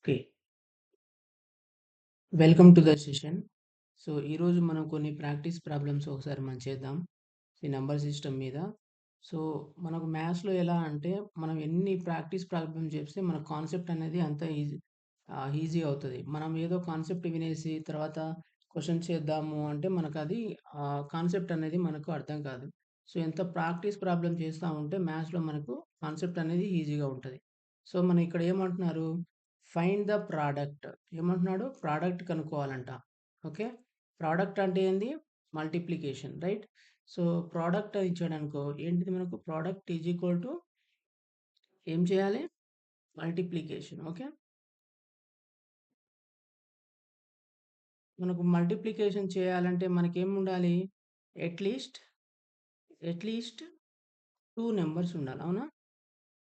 Okay. Welcome to the session. So, ఈరోజు మనం కొన్ని ప్రాక్టీస్ ప్రాబ్లమ్స్ ఒకసారి మనం చేద్దాం. ఈ నంబర్ సిస్టమ్ మీద. సో, మనకు మ్యాథ్స్‌లో ఎలా అంటే, మనం ఎన్ని ప్రాక్టీస్ ప్రాబ్లమ్ చేస్తే మన కాన్సెప్ట్ అనేది అంత ఈజీ అవుతది. మనం ఏదో కాన్సెప్ట్ వినేసి తర్వాత క్వెషన్ చేద్దాము అంటే మనకది కాన్సెప్ట్ అనేది మనకు అర్థం కాదు. సో, ఎంత ప్రాక్టీస్ ప్రాబ్లమ్ చేస్తా ఉంటే మ్యాథ్స్‌లో మనకు కాన్సెప్ట్ అనేది ఈజీగా ఉంటది. సో, మనం ఇక్కడ ఏమంటున్నారు? Find the product. ఏమంటున్నాడు? ప్రాడక్ట్ కనుక్కోవాలంట. ఓకే. ప్రాడక్ట్ అంటే ఏంది? Multiplication right? సో, ప్రాడక్ట్ అని ఇచ్చాడనుకో ఏంటిది మనకు ప్రాడక్ట్ ఈజ్ ఈక్వల్ టు ఏం చేయాలి? మల్టిప్లికేషన్. ఓకే. మనకు మల్టిప్లికేషన్ చేయాలంటే మనకేముండాలి? అట్‌లీస్ట్, అట్‌లీస్ట్ 2 నంబర్స్ ఉండాలి. అవునా?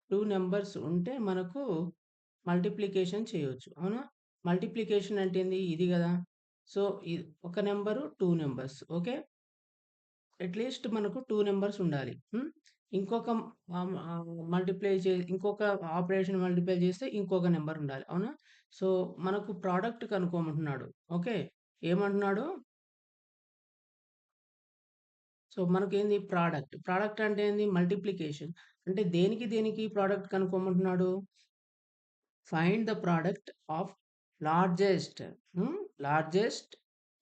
2 నంబర్స్ ఉంటే మనకు మల్టిప్లికేషన్ చేయొచ్చు. అవునా? మల్టిప్లికేషన్ అంటే ఏంది? ఇది గదా! సో, ఒక నంబరు, 2 నంబర్స్. ఓకే. అట్‌లీస్ట్ మనకు 2 నంబర్స్ ఉండాలి. ఇంకొక ఇంకొక ఆపరేషన్ మల్టిప్లై చేస్తే ఇంకొక నంబర్ ఉండాలి. అవునా? సో, మనకు ప్రొడక్ట్ కనుక్కోమంటున్నాడు. ఓకే. ఏమంటున్నాడు? సో, మనకేంది ప్రాడక్ట్. ప్రాడక్ట్ అంటే ఏంది? మల్టిప్లికేషన్. అంటే దేనికి ప్రాడక్ట్ కనుక్కోమంటున్నాడు? Find the product of largest largest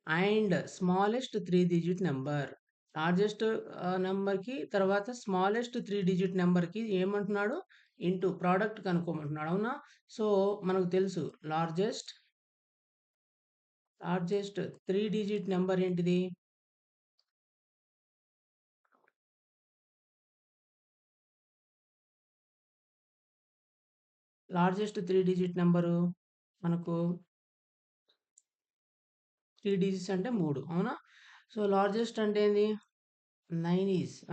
and smallest 3 digit number. Largest నంబర్‌కి తర్వాత స్మాలెస్ట్ 3 డిజిట్ నంబర్‌కి ఏమంటున్నాడు? ఇంటూ ప్రాడక్ట్ కనుక్కోమంటున్నాడు. అవునా? సో, మనకు తెలుసు లార్జెస్ట్ 3 డిజిట్ నంబర్ ఏంటిది? లార్జెస్ట్ 3 డిజిట్ నంబరు మనకు 3 డిజిట్స్ అంటే 3. అవునా? సో, లార్జెస్ట్ అంటే ఏంది? 9 ఈస్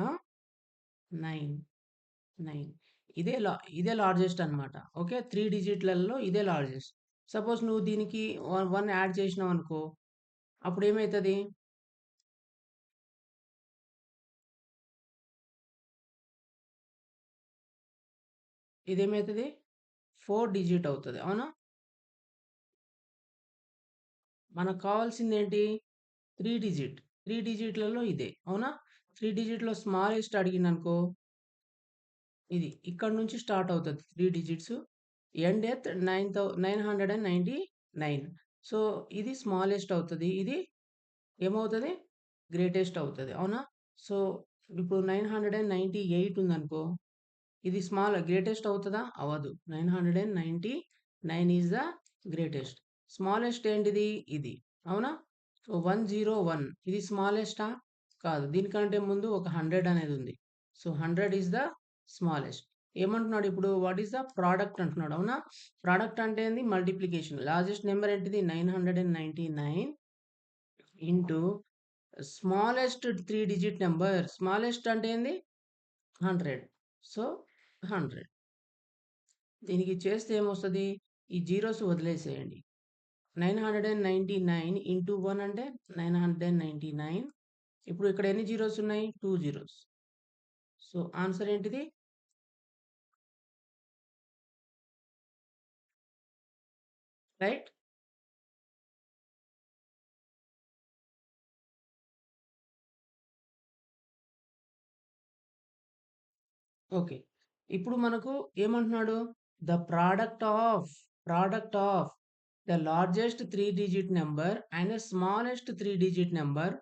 9. 9 ఇదే లార్జెస్ట్ అన్నమాట. ఓకే. 3 డిజిట్‌లలో ఇదే లార్జెస్ట్. సపోజ్ నువ్వు దీనికి 1 యాడ్ చేసినావనుకో, అప్పుడేమైతది? ఇదేమైతది? 4 డిజిట్ అవుతది. అవునా? మనకు కావాల్సిందేంటి? 3 డిజిట్. 3 డిజిట్‌లలో ఇదే. అవునా? 3 డిజిట్‌లో స్మాలెస్ట్ అడిగిండనుకో, ఇది. ఇక్కడి నుంచి స్టార్ట్ అవుతది 3 డిజిట్స్. ఎండ్ ఎత్ 999. సో, ఇది స్మాలెస్ట్ అవుతది. ఇది ఏమవుతది? గ్రేటెస్ట్ అవుతది. అవునా? సో, ఇప్పుడు 998 ఉందనుకో, ఇది గ్రేటెస్ట్ అవుతదా? అవ్వదు. 999 ఈస్ ద గ్రేటెస్ట్. స్మాలెస్ట్ ఏంటిది? ఇది. అవునా? సో, 101 ఇది స్మాలెస్టా? కాదు. దీనికంటే ముందు ఒక 100 అనేది ఉంది. So, 100 is the smallest. ఏమంటున్నాడు ఇప్పుడు? వాట్ ఈస్ ద ప్రొడక్ట్ అంటున్నాడు. అవునా? ప్రొడక్ట్ అంటే ఏంది? మల్టిప్లికేషన్. లార్జెస్ట్ నంబర్ ఏంటిది? 999 into smallest 3 digit number. Smallest అంటే ఏంది? 100. సో, 100. దీనికి చేస్తే ఏమొస్తది? ఈ జీరోస్ వదిలేసేయండి. 999 ఇంటూ 1 అంటే 999. ఇప్పుడు ఇక్కడ ఎన్ని జీరోస్ ఉన్నాయి? 2 జీరోస్. సో, ఆన్సర్ ఏంటిది? రైట్? ఓకే. ఇప్పుడు మనకు ఏమంటున్నాడు? The product of the largest 3 digit number and smallest 3 digit number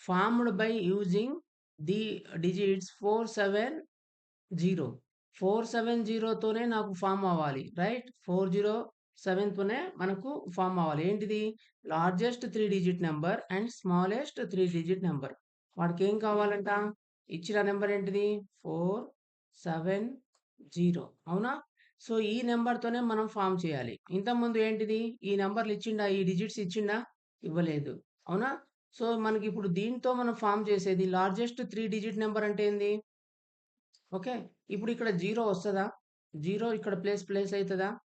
formed by using the digits 470. 470 తోనే నాకు ఫార్మ్ అవ్వాలి. రైట్? 407 తోనే మనకు ఫార్మ్ అవ్వాలి. ఏంటిది? Largest 3 digit number and smallest 3 digit number. వాడికేం కావాలంట? ఇచ్చిన నంబర్ ఏంటిది? 470. అవునా? సో, ఈ నంబర్‌తోనే మనం ఫార్మ్ చేయాలి. ఇంతకుముందు ఏంటిది? ఈ నంబర్‌లు ఇచ్చిండా? ఈ డిజిట్స్ ఇచ్చిండా? ఇవ్వలేదు. అవునా? సో, మనకిప్పుడు దీంతో మనం ఫార్మ్ చేసేది లార్జెస్ట్ 3 డిజిట్ నంబర్ అంటే ఏంది? ఓకే. ఇప్పుడు ఇక్కడ 0 వస్తదా? 0 ఇక్కడ ప్లేస్ అయితదా?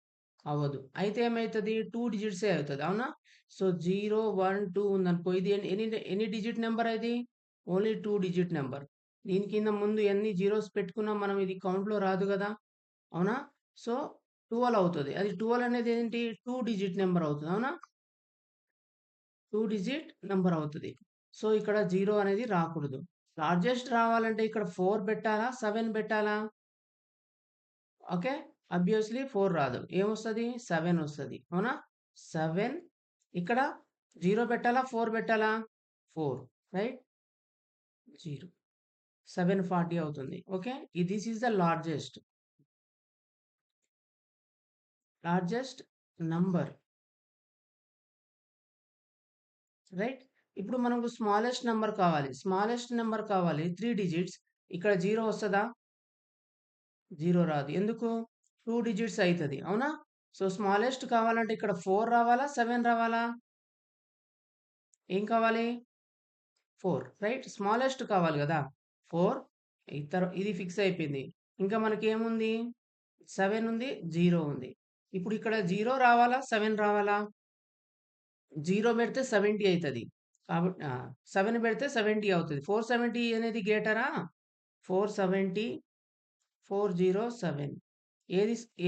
అవ్వదు. అయితే ఏమైతది? 2 డిజిట్సే అవుతది. అవునా? సో, 0, 1, 2 ఉందనుకో ఇది ఎన్ని డిజిట్ నంబర్ ఇది? Only 2 digit number. దీని కింద ముందు ఎన్ని జీరోస్ పెట్టుకున్నా మనం ఇది కౌంట్‌లో రాదు గదా! అవునా? సో, 12 అవుతది. అది 12 అనేది ఏంటి? 2 డిజిట్ నంబర్ అవుతది. అవునా? 2 డిజిట్ నంబర్ అవుతది. సో, ఇక్కడ 0 అనేది రాకూడదు. లార్జెస్ట్ రావాలంటే ఇక్కడ 4 పెట్టాలా? 7 పెట్టాలా? ఓకే. ఆబ్వియస్‌లీ 4 రాదు. ఏమొస్తది? 7 వస్తది. అవునా? 7 ఇక్కడ 0 పెట్టాలా? 4 పెట్టాలా? 4 రైట్? 0 740 అవుతుంది. Okay. This is the largest number right? ఇప్పుడు మనకు స్మాలెస్ట్ నంబర్ కావాలి. స్మాలెస్ట్ నంబర్ కావాలి 3 డిజిట్స్. ఇక్కడ 0 వస్తదా? 0 రాదు. ఎందుకు? 2 డిజిట్స్ అయితది. అవునా? సో, స్మాలెస్ట్ కావాలంటే ఇక్కడ 4 రావాలా? 7 రావాలా? ఏం కావాలి? 4 రైట్? స్మాలెస్ట్ కావాలి గదా! 4 ఇది ఫిక్స్ అయిపోయింది. ఇంకా మనకేముంది? 7 ఉంది. 0 ఉంది. ఇప్పుడు ఇక్కడ 0 రావాలా? 7 రావాలా? 0 పెడితే 70 అయితది. 7 పెడితే 70 అవుతది. 470 అనేది గ్రేటరా? 470, 407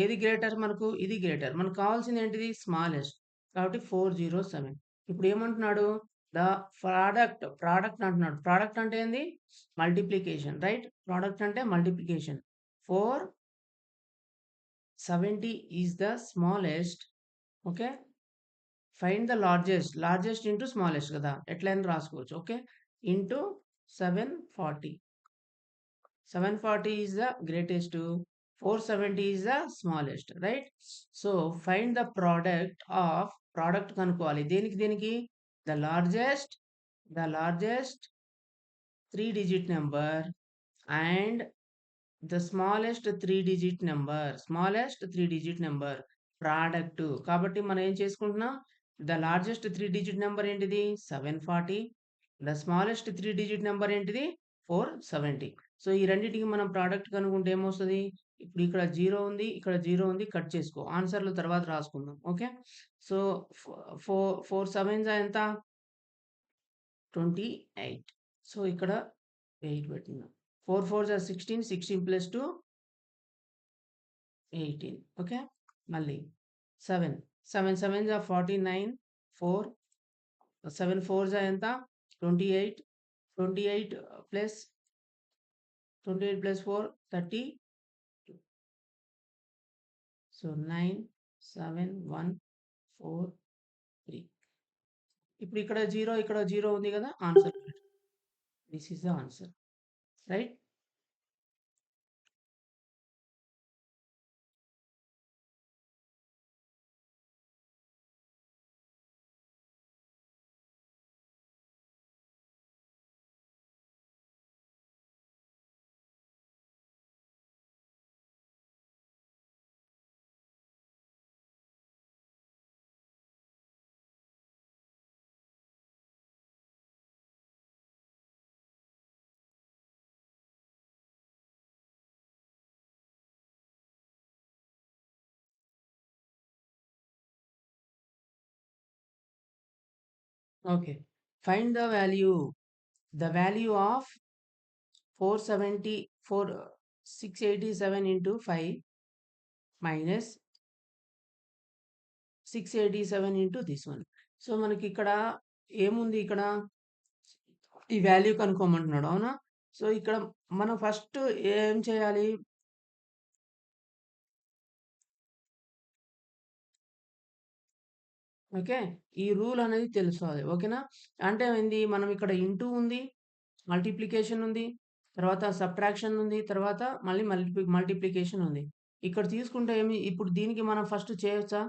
ఏది గ్రేటర్ మనకు? ఇది గ్రేటర్. మనకు కావాల్సింది ఏంటిది? స్మాలెస్ట్. కాబట్టి 407. ఇప్పుడు ఏమంటున్నాడు? ద ప్రొడక్ట్ అంటున్నాడు. ప్రొడక్ట్ అంటే ఏంది? Multiplication right? ప్రొడక్ట్ అంటే multiplication. 470 is the smallest. Okay. Find the largest into smallest కదా! ఎట్లైనా రాసుకోవచ్చు. Okay. Into 740. 740 is the greatest. 470 is the smallest. Right? So find the product కనుక్కోవాలి. దేనికి? The largest 3-digit number and the smallest 3-digit number product. కాబట్టి మనం ఏం చేసుకుంటున్నాం? The largest 3-digit number ఏంటిది? 740. The smallest 3-digit number ఏంటిది? 470. So, ఈ రెండిటికి మనం ప్రొడక్ట్ కనుక్కుంటే ఏమొస్తది? ఇప్పుడు ఇక్కడ 0 ఉంది. ఇక్కడ 0 ఉంది. కట్ చేసుకో. ఆన్సర్‌లు తర్వాత రాసుకుందాం. ఓకే. సో, ఫో 4 సెవెన్స్ ఎంత? 28. సో, ఇక్కడ 8 పెట్టిందాం. 4 4 జా 16. 16 ప్లస్ 2 18. ఓకే. మళ్ళీ 7. 7 7 జా 49. 4 7 4 జా ఎంత? 28. 28 ప్లస్ 28 ప్లస్ 4 30. సో, 9 7 1 4 3. ఇప్పుడు ఇక్కడ 0 ఇక్కడ 0 ఉంది కదా! Answer. This is the answer. Right? Okay. Find the value. The value of 474 687 into 5 minus 687 into this one. So, మనకిక్కడ ఏముంది ఇక్కడ? ఈ వాల్యూ కనుక్కోమంటున్నాడు. అవునా? సో, ఇక్కడ మనం ఫస్ట్ ఏం చేయాలి? ఓకే. ఈ రూల్ అనేది తెలుసుకోవాలి. ఓకేనా? అంటే ఏంది? మనం ఇక్కడ ఇంటూ ఉంది. మల్టిప్లికేషన్ ఉంది. తర్వాత సబ్ట్రాక్షన్ ఉంది. తర్వాత మళ్ళీ మల్టిప్లికేషన్ ఉంది. ఇక్కడ తీసుకుంటే ఇప్పుడు దీనికి మనం ఫస్ట్ చేయొచ్చా?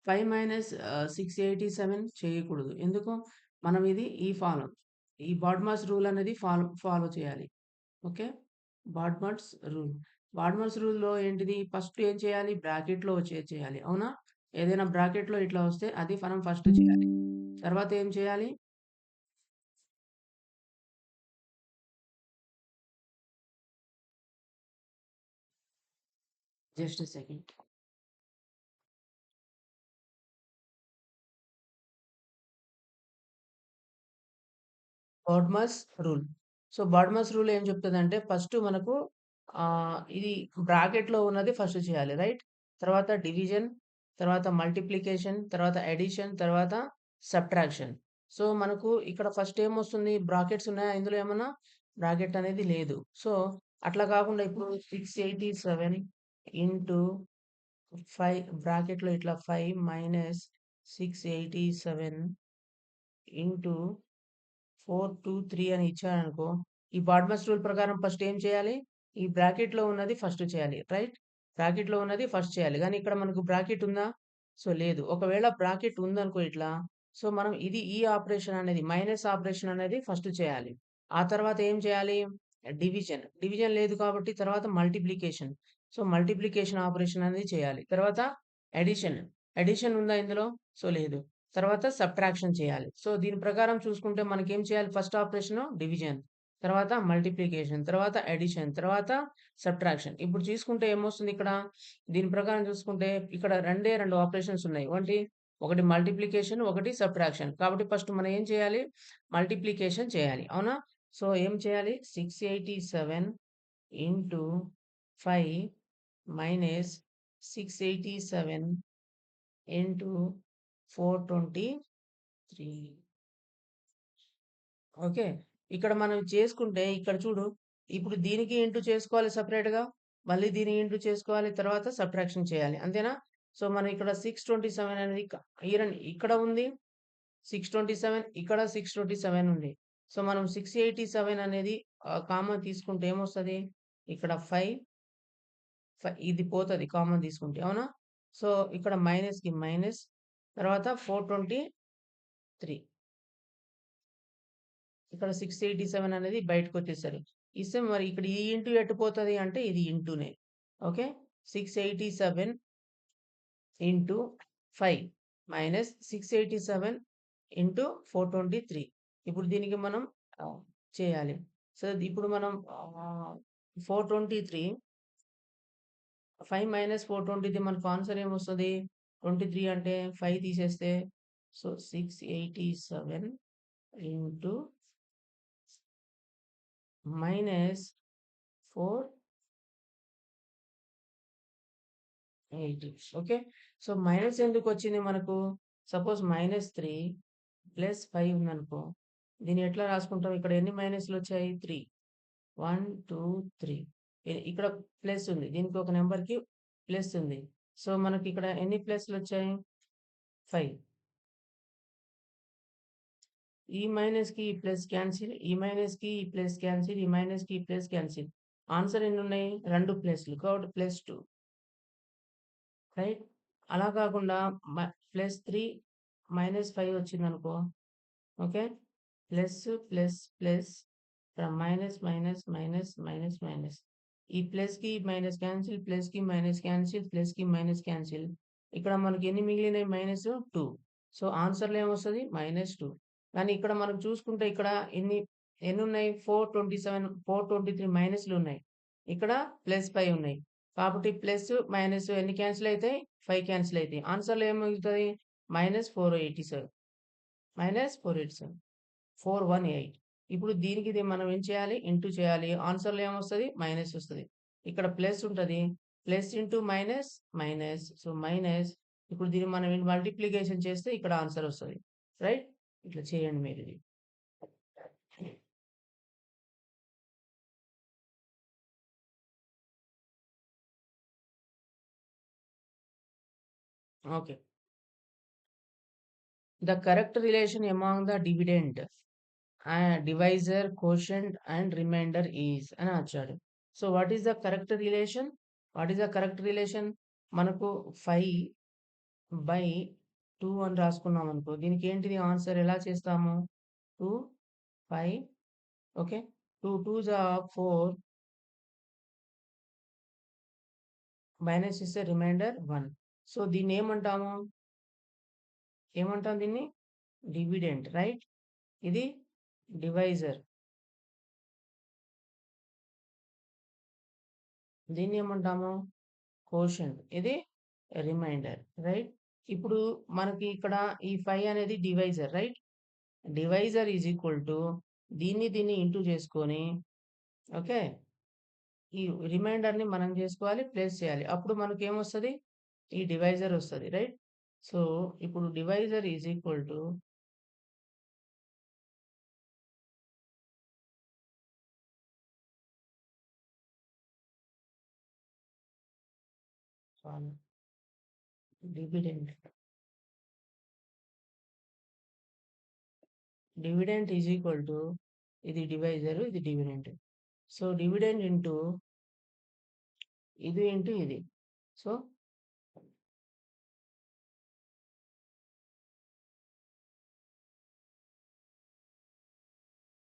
5 మైనస్ 687 చేయకూడదు. ఎందుకు? మనం ఇది ఈ బాడ్మాస్ రూల్ అనేది ఫాలో చేయాలి. ఓకే. BODMAS rule. బాడ్మాస్ రూల్‌లో ఏంటిది? ఫస్ట్ ఏం చేయాలి? బ్రాకెట్‌లో వచ్చేది చేయాలి. అవునా? ఏదైనా బ్రాకెట్‌లో ఇట్లా వస్తే అది మనం ఫస్ట్ చేయాలి. తర్వాత ఏం చేయాలి? Just a second. BODMAS rule. So, BODMAS rule ఏం చెప్తదంటే ఫస్ట్ మనకు ఇది బ్రాకెట్‌లో ఉన్నది ఫస్ట్ చేయాలి. రైట్? తర్వాత డివిజన్, తర్వాత మల్టిప్లికేషన్, తర్వాత అడిషన్, తర్వాత సబ్ట్రాక్షన్. సో, మనకు ఇక్కడ ఫస్ట్ ఏమొస్తుంది? బ్రాకెట్స్ ఉన్నాయా ఇందులో ఏమన్నా? బ్రాకెట్ అనేది లేదు. సో, అట్లా కాకుండా ఇప్పుడు 687 ఇంటూ 5 బ్రాకెట్‌లో ఇట్లా 5 మైనస్ 687 ఇంటూ 4, 2, 3 అని ఇచ్చాననుకో, ఈ బాడ్‌మాస్ రూల్ ప్రకారం ఫస్ట్ ఏం చేయాలి? ఈ బ్రాకెట్‌లో ఉన్నది ఫస్ట్ చేయాలి. రైట్? బ్రాకెట్‌లో ఉన్నది ఫస్ట్ చేయాలి. గానీ ఇక్కడ మనకు బ్రాకెట్ ఉందా? సో, లేదు. ఒకవేళ బ్రాకెట్ ఉందనుకో ఇట్లా, సో, మనం ఈ ఆపరేషన్ అనేది మైనస్ ఆపరేషన్ అనేది ఫస్ట్ చేయాలి. ఆ తర్వాత ఏం చేయాలి? డివిజన్. డివిజన్ లేదు కాబట్టి తర్వాత మల్టిప్లికేషన్. సో, మల్టిప్లికేషన్ ఆపరేషన్ అనేది చేయాలి. తర్వాత అడిషన్. అడిషన్ ఉందా ఇందులో? సో, లేదు. తర్వాత సబ్ట్రాక్షన్ చేయాలి. సో, దీని ప్రకారం చూసుకుంటే మనకేం చేయాలి? ఫస్ట్ ఆపరేషను డివిజన్, తర్వాత మల్టిప్లికేషన్, తర్వాత అడిషన్, తర్వాత సబ్ట్రాక్షన్. ఇప్పుడు చూసుకుంటే ఏమొస్తుంది ఇక్కడ? దీని ప్రకారం చూసుకుంటే ఇక్కడ రెండే 2 ఆపరేషన్స్ ఉన్నాయి. ఒకటి మల్టిప్లికేషన్, ఒకటి సబ్ట్రాక్షన్. కాబట్టి ఫస్ట్ మనం ఏం చేయాలి? మల్టిప్లికేషన్ చేయాలి. అవునా? సో, ఏం చేయాలి? 687 ఇంటూ 5 మైనస్ 687 ఇంటూ 423. ఓకే. ఇక్కడ మనం చేసుకుంటే ఇక్కడ చూడు. ఇప్పుడు దీనికి ఇంటూ చేసుకోవాలి సెపరేట్‌గా. మళ్ళీ దీన్ని ఇంటూ చేసుకోవాలి. తర్వాత సబ్ట్రాక్షన్ చేయాలి. అంతేనా? సో, మనం ఇక్కడ 627 అనేది ఇయరండి ఇక్కడ ఉంది. 627 ఇక్కడ 627 ఉంది. సో, మనం 687 అనేది కామన్ తీసుకుంటే ఏమొస్తది? ఇక్కడ 5 ఇది పోతది కామన్ తీసుకుంటే. అవునా? సో, ఇక్కడ మైనస్‌కి మైనస్ తర్వాత 423 ఇక్కడ 687 అనేది బయటకొచ్చేసరి. ఇస్తే మరి ఇక్కడ ఈ ఇంటూ ఎటు పోతది అంటే ఇది ఇంటూనే. ఓకే. 687 into 5 minus 687 into 423. ఇప్పుడు దీనికి మనం చేయాలి. సో, ఇప్పుడు మనం 423 5 మైనస్ 423 మనకు ఆన్సర్ ఏమొస్తది? 23 అంటే 5 తీసేస్తే so, 687 into minus 480. Okay. So, minus ఎందుకొచ్చింది మనకు? సపోజ్ -3 ప్లస్ 5 ఉందనుకో. దీన్ని ఎట్లా రాసుకుంటాం? ఇక్కడ ఎన్ని మైనస్‌లొచ్చాయి? 3. 1, 2, 3. ఇక్కడ ప్లస్ ఉంది. దీనికి ఒక నంబర్‌కి ప్లస్ ఉంది. సో, మనకిక్కడ ఎన్ని ప్లస్‌లొచ్చాయి? 5. ఈ మైనస్‌కి ఈ ప్లస్ క్యాన్సిల్. ఈ మైనస్‌కి ఈ ప్లస్ క్యాన్సిల్. ఈ మైనస్‌కి ఈ ప్లస్ క్యాన్సిల్. ఆన్సర్ ఎన్నున్నాయి? 2 ప్లస్‌లు. కాబట్టి +2. రైట్? అలా కాకుండా +3 -5 వచ్చిందనుకో. ఓకే. ప్లస్, ప్లస్, ప్లస్ ఇక్కడ minus, minus, minus, minus, minus. ఈ ప్లస్‌కి మైనస్ క్యాన్సిల్, ప్లస్‌కి మైనస్ క్యాన్సిల్, ప్లస్‌కి మైనస్ క్యాన్సిల్. ఇక్కడ మనకి ఎన్ని మిగిలినాయి? -2. సో, ఆన్సర్‌లో ఏమొస్తది? -2. కానీ ఇక్కడ మనం చూసుకుంటే ఇక్కడ ఎన్నున్నాయి? 427, 423 మైనస్‌లున్నాయి. ఇక్కడ +5 ఉన్నాయి. కాబట్టి ప్లస్, మైనస్ ఎన్ని క్యాన్సిల్ అయితాయి? 5 క్యాన్సిల్ అయితాయి. ఆన్సర్‌లో ఏం మిగులుతది? -487. -487. 418. ఇప్పుడు దీనికి ఇది మనం ఏం చేయాలి? ఇంటూ చేయాలి. ఆన్సర్‌లో ఏమొస్తది? మైనస్ వస్తది. ఇక్కడ ప్లస్ ఉంటది. Plus into minus, minus. So, minus ఇప్పుడు దీన్ని మనం మల్టిప్లికేషన్ చేస్తే ఇక్కడ ఆన్సర్ వస్తది. రైట్? ఇట్లా చేయండి మీరిది. Okay. The correct relation among the dividend, divisor, quotient and remainder is అని వచ్చాడు. So, what is the correct relation? What is the correct relation? మనకు 5/2 అని రాసుకున్నామనుకో. దీనికి ఏంటిది ఆన్సర్ ఎలా చేస్తాము? 2, 5 ఓకే. 2 2s ఆర్ 4 మైనస్ చేస్తే రిమైండర్ 1. సో, దీన్ని ఏమంటాము? ఏమంటాం దీన్ని? Dividend right? ఇది డివైజర్. దీన్ని ఏమంటాము? కోషంట్. ఇది రిమైండర్. రైట్? ఇప్పుడు మనకి ఇక్కడ ఈ 5 అనేది divisor right? Divisor is equal to దీన్ని ఇంటూ చేసుకొని ఓకే. ఈ రిమైండర్‌ని మనం చేసుకోవాలి, ప్లేస్ చేయాలి. అప్పుడు మనకేమొస్తది? ఈ డివైజర్ వస్తది. రైట్? సో, ఇప్పుడు divisor is equal to 1 dividend. Dividend is equal to ఇది డివైజర్, ఇది డివిడెండ్. సో, డివిడెండ్ ఇంటూ ఇది ఇంటూ ఇది. So,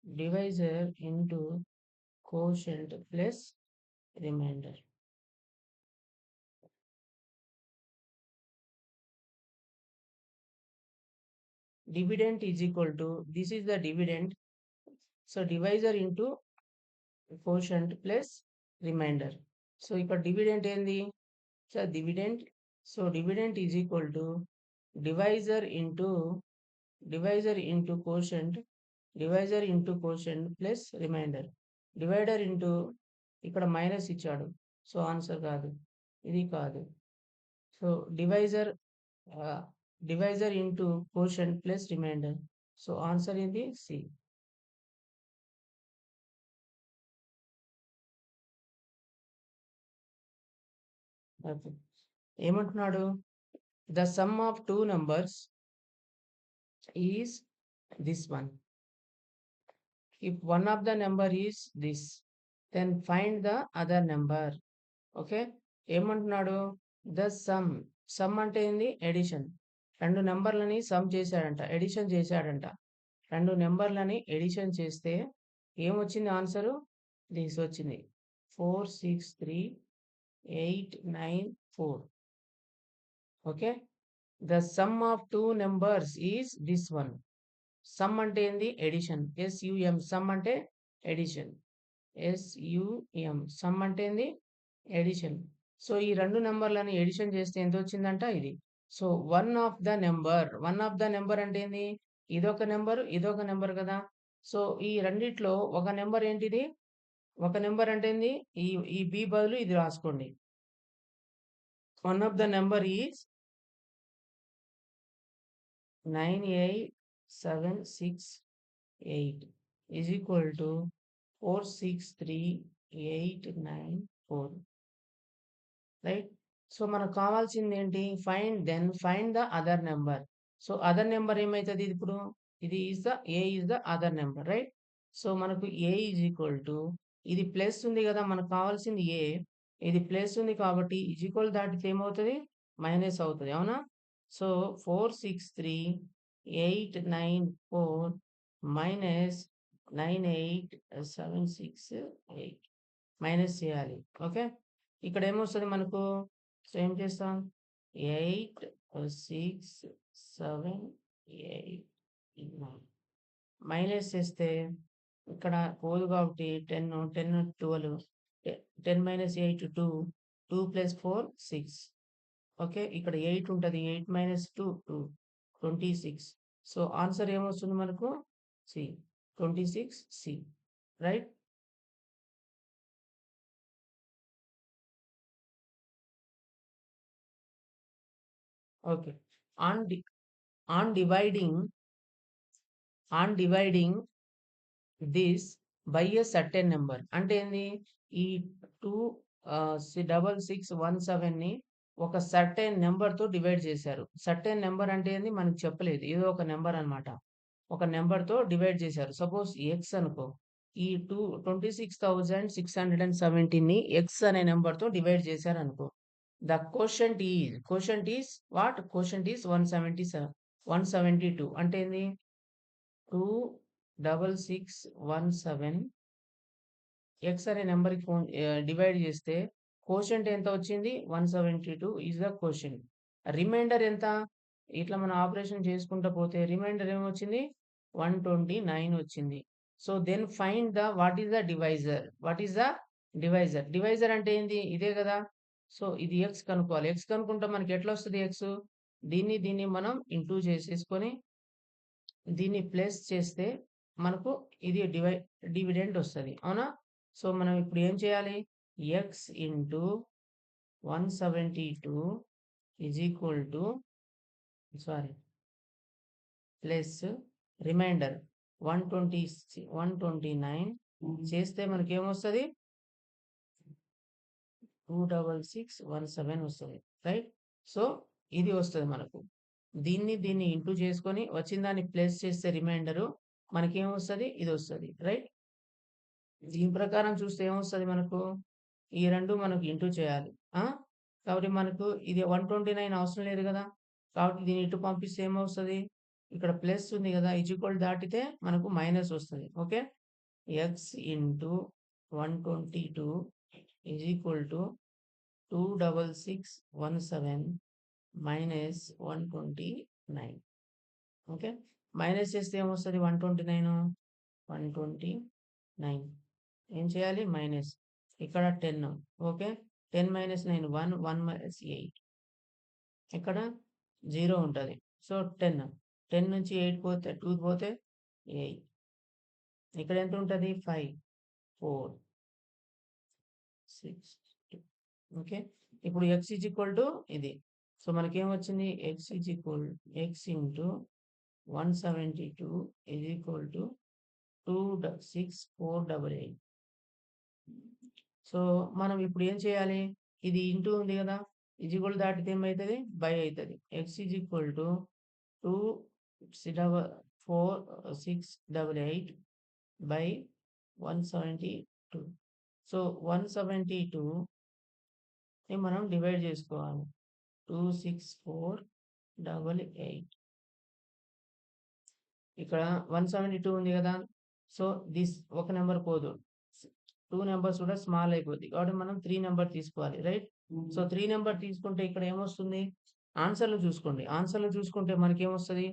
divisor into quotient plus remainder. Dividend is equal to, this is the dividend. So, divisor into quotient plus remainder. So, ఇక్కడ dividend ఏంది? So, dividend. So, dividend is equal to divisor into quotient, divisor into quotient plus remainder. Divider into ఇక్కడ minus ఇచ్చాడు. So, answer కాదు, ఇది కాదు. So, divisor into quotient plus remainder. So, answer in the C. Okay. ఏమంటున్నాడు? The sum of two numbers is this one. If one of the number is this, then find the other number. Okay. ఏమంటున్నాడు? The sum అంటే ఏంది? Edition. రెండు నెంబర్లని some చేశాడంట, edition చేశాడంట. రెండు నెంబర్లని edition చేస్తే ఏమొచ్చింది ఆన్సరు? దిస్ వచ్చింది 463894. Okay. The sum of two numbers is this one. Some అంటే ఏంది? ఎడిషన్. SUM సమ్ అంటే ఎడిషన్. SUM సమ్ అంటే ఏంది? ఎడిషన్. సో, ఈ రెండు నెంబర్లని ఎడిషన్ చేస్తే ఎంత వచ్చిందంట? ఇది. So, one of the number అంటే ఏంది? ఇదొక నెంబర్, ఇదొక నెంబర్ కదా. సో, ఈ రెండిట్లో ఒక నెంబర్ ఏంటిది? ఒక నెంబర్ అంటే ఏంది? ఈ బి బదులు ఇది రాసుకోండి. One of the number is 98768 is equal to 463894. Right. So, మనకు కావాల్సింది ఏంటి? Find the other number. So, other number ఏమైతుంది ఇప్పుడు? ఇది A is the other number. Right. So, మనకు ఏ ఈజ్ ఈక్వల్ టు, ఇది ప్లస్ ఉంది కదా, మనకు కావాల్సింది ఏ, ఇది ప్లస్ ఉంది కాబట్టి ఈజ్ ఈక్వల్ దాటితే ఏమవుతుంది? మైనస్ అవుతుంది. అవునా? సో, 463894 మైనస్ 98768 మైనస్ చేయాలి. ఓకే. ఇక్కడ ఏమొస్తుంది మనకు? సో, ఏం చేస్తాం? 8678 మైనస్ చేస్తే ఇక్కడ పోదు కాబట్టి 10 12 10 మైనస్ 8 2 2 ప్లస్ 4 6. ఓకే. ఇక్కడ 8 ఉంటుంది. 8 మైనస్ 2 2 26. సో, ఆన్సర్ ఏమొస్తుంది మనకు? C 26 C. Right. Okay. on dividing this by a certain number అంటే ఏంది? ఈ 26617 ని ఒక సర్టెన్ నెంబర్ తో డివైడ్ చేశారు. సర్టెన్ నెంబర్ అంటే ఏంది? మనకు చెప్పలేదు. ఏదో ఒక నెంబర్ అన్నమాట. ఒక నెంబర్ తో డివైడ్ చేశారు. సపోజ్ ఎక్స్ అనుకో. ఈ 26,617 ని ఎక్స్ అనే నెంబర్ తో డివైడ్ చేశారు అనుకో. The quotient is what? Quotient is 177 172 అంటే ఏంది? 26617 ఎక్స్ అనే నెంబర్కి డివైడ్ చేస్తే కోషంట్ ఎంత వచ్చింది? 172 ఈజ్ ద కోషంట్. రిమైండర్ ఎంత? ఇట్లా మనం ఆపరేషన్ చేసుకుంటూ పోతే రిమైండర్ ఏమొచ్చింది? 129 వచ్చింది. So, then find the what is the divisor. Divisor అంటే ఏంది? ఇదే కదా. సో, ఇది ఎక్స్ కనుక్కోవాలి. ఎక్స్ కనుక్కుంటే మనకి ఎట్లా వస్తుంది ఎక్స్? దీన్ని మనం ఇంటూ చేసేసుకొని దీన్ని ప్లస్ చేస్తే మనకు ఇది డివిడెండ్ వస్తుంది. అవునా? సో, మనం ఇప్పుడు ఏం చేయాలి? x into 172 is equal to, sorry, plus remainder 129 చేస్తే మనకి ఏమొస్తుంది 26617 వస్తుంది, రైట్. సో ఇది వస్తుంది మనకు. దీన్ని ఇంటూ చేసుకొని వచ్చిన దాన్ని ప్లస్ చేస్తే రిమైండరు మనకి ఏమొస్తుంది, ఇది వస్తుంది, రైట్. దీని ప్రకారం చూస్తే ఏమొస్తుంది మనకు, ఈ రెండు మనకు ఇంటూ చేయాలి. కాబట్టి మనకు ఇది 129 అవసరం లేదు కదా, కాబట్టి దీన్ని ఇటు పంపిస్తే ఏమవుతుంది, ఇక్కడ ప్లస్ ఉంది కదా, ఈక్వల్ దాటితే మనకు మైనస్ వస్తుంది. Okay, X into 122 is equal to 26617 minus 129. Okay, minus చేస్తే ఏమొస్తుంది 129 ఏం చేయాలి, మైనస్ ఇక్కడ 10. ఓకే, 10 - 9 1 1 - 8 ఇక్కడ 0 ఉంటుంది. సో 10 నుంచి 8 పోతే 2 పోతే 8, ఇక్కడ ఎంత ఉంటుంది 5 4 6 2. ఓకే, ఇప్పుడు x ఈజ్ ఈక్వల్ టు ఇది. సో మనకేమొచ్చింది, x into 172 is equal to 26488. So మనం ఇప్పుడు ఏం చేయాలి, ఇది ఇంటూ ఉంది కదా, ఈక్వల్ దాటితే ఏమవుతుంది, బై అవుతుంది. X is equal to 24688 by 172. So 172 మనం డివైడ్ చేసుకోవాలి, 26488. ఇక్కడ 172 ఉంది కదా, సో దిస్ ఒక నెంబర్ పోదు, 2 నెంబర్స్ కూడా స్మాల్ అయిపోద్ది, కాబట్టి మనం 3 నెంబర్ తీసుకోవాలి, రైట్. సో 3 నెంబర్ తీసుకుంటే ఇక్కడ ఏమొస్తుంది, ఆన్సర్లు చూసుకుంటే మనకి ఏమొస్తుంది,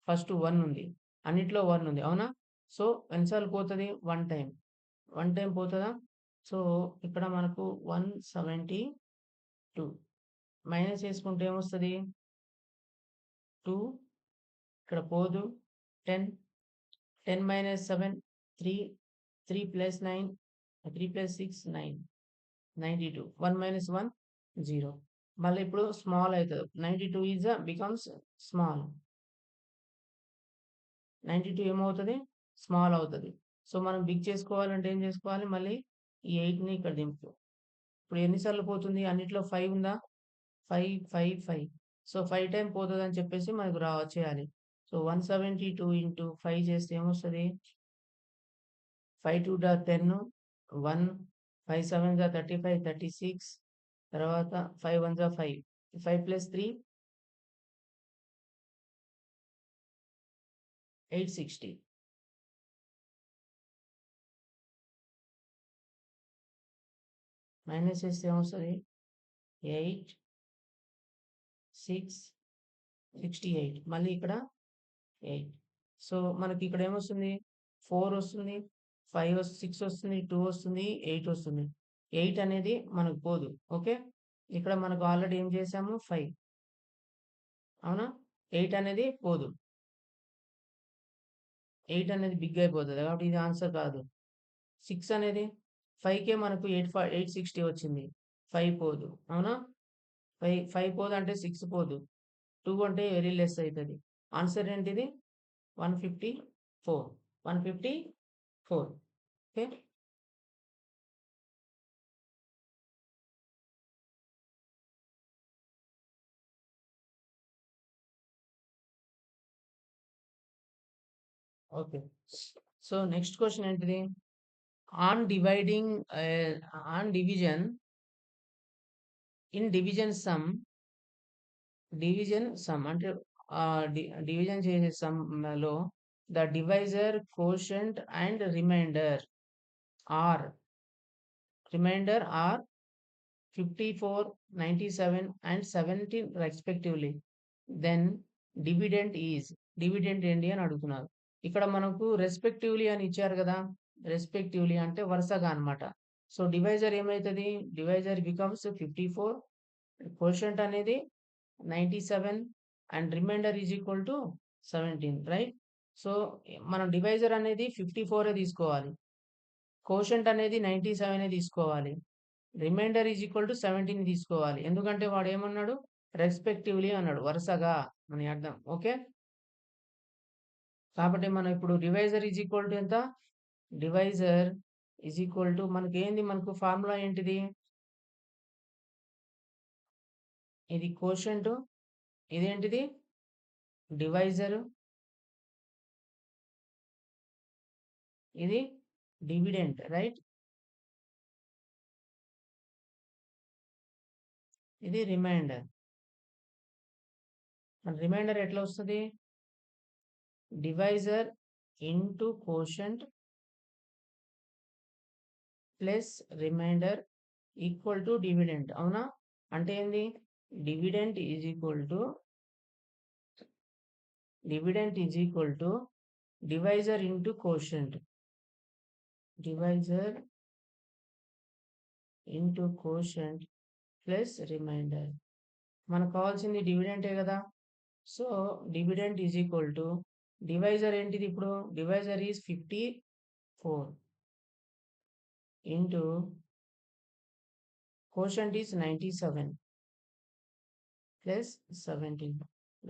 ఫస్ట్ 1 ఉంది, అన్నిట్లో 1 ఉంది, అవునా. సో ఎన్నిసార్లు పోతుంది, 1 టైం పోతుందా. సో ఇక్కడ మనకు 172 మైనస్ చేసుకుంటే ఏమొస్తుంది 2, ఇక్కడ పోదు 10 - 7 3 3 + 9 3 + 6 9 92. 1 - 1 0. మళ్ళీ ఇప్పుడు స్మాల్ అవుతుంది, 92 బికమ్స్ స్మాల్, 92 ఏమవుతుంది, స్మాల్ అవుతుంది. సో మనం బిగ్ చేసుకోవాలంటే ఏం చేసుకోవాలి, మళ్ళీ ఈ 8ని ఇక్కడ దింపు. ఇప్పుడు ఎన్నిసార్లు పోతుంది, అన్నిట్లో 5 ఉందా, 5 5 5. సో 5 టైం పోతుంది అని చెప్పేసి మనకు చేయాలి. సో 172 ఇంటూ 5 చేస్తే ఏమొస్తుంది, 5 2 10 1 5 7 35 36, తర్వాత 5 1 5 5 + 3 860. మైనస్ చేస్తే ఏమొస్తుంది 8 6 68, మళ్ళీ ఇక్కడ 8. సో మనకి ఇక్కడ ఏమొస్తుంది 4 వస్తుంది, 5 6 వస్తుంది, 2 వస్తుంది, 8 వస్తుంది. 8 అనేది మనకు పోదు. ఓకే, ఇక్కడ మనకు ఆల్రెడీ ఏం చేసాము 5, అవునా. 8 అనేది పోదు, 8 అనేది బిగ్ అయిపోతుంది, కాబట్టి ఇది ఆన్సర్ కాదు. 6 అనేది 5కే మనకు 860 వచ్చింది, 5 పోదు, అవునా. 5 పోదు అంటే 6 పోదు, 2 అంటే వెరీ లెస్ అవుతుంది. ఆన్సర్ ఏంటిది 154. 154. Okay, okay. So next question ఏంటిది, on dividing on division in division sum అంటే డివిజన్ చేసే సమ్ లో the divisor quotient and remainder are 54 97 and 17 respectively, then dividend ఏంటి అని అడుగుతున్నారు. ఇక్కడ మనకు రెస్పెక్టివ్లీ అని ఇచ్చారు కదా, రెస్పెక్టివ్లీ అంటే వరుసగా అన్నమాట. సో డివైజర్ ఏమవుతుంది, డివైజర్ బికమ్స్ 54, కోషంట్ అనేది 97 and remainder is equal to 17, right. So మనం డివైజర్ అనేది 54 తీసుకోవాలి, కోషంట్ అనేది 97 తీసుకోవాలి. రిమైండర్ ఈజ్ ఈక్వల్ టు 17 తీసుకోవాలి. ఎందుకంటే వాడు ఏమన్నాడు? రెస్పెక్టివ్‌లీ అన్నాడు. వరుసగా అని అర్థం. ఓకే. కాబట్టి మనం ఇప్పుడు డివైజర్ ఈజ్ ఈక్వల్ టు ఎంత? డివైజర్ ఈజ్ ఈక్వల్ టు మనకు ఫార్ములా ఏంటిది? ఇది కోషంట్, ఇదేంటిది? డివైజర్, ఇది డివిడెంట్, రైట్? ఇది రిమైండర్. రిమైండర్ ఎట్లా వస్తది? Divisor into quotient plus remainder equal to dividend. అవునా? అంటే ఏంది? Dividend is equal to divisor into quotient. Divisor into quotient plus remainder. మనకు కావాల్సింది డివిడెంటే కదా. So dividend is equal to divisor ఏంటిది ఇప్పుడు? Divisor is 54 into quotient is 97 plus 17,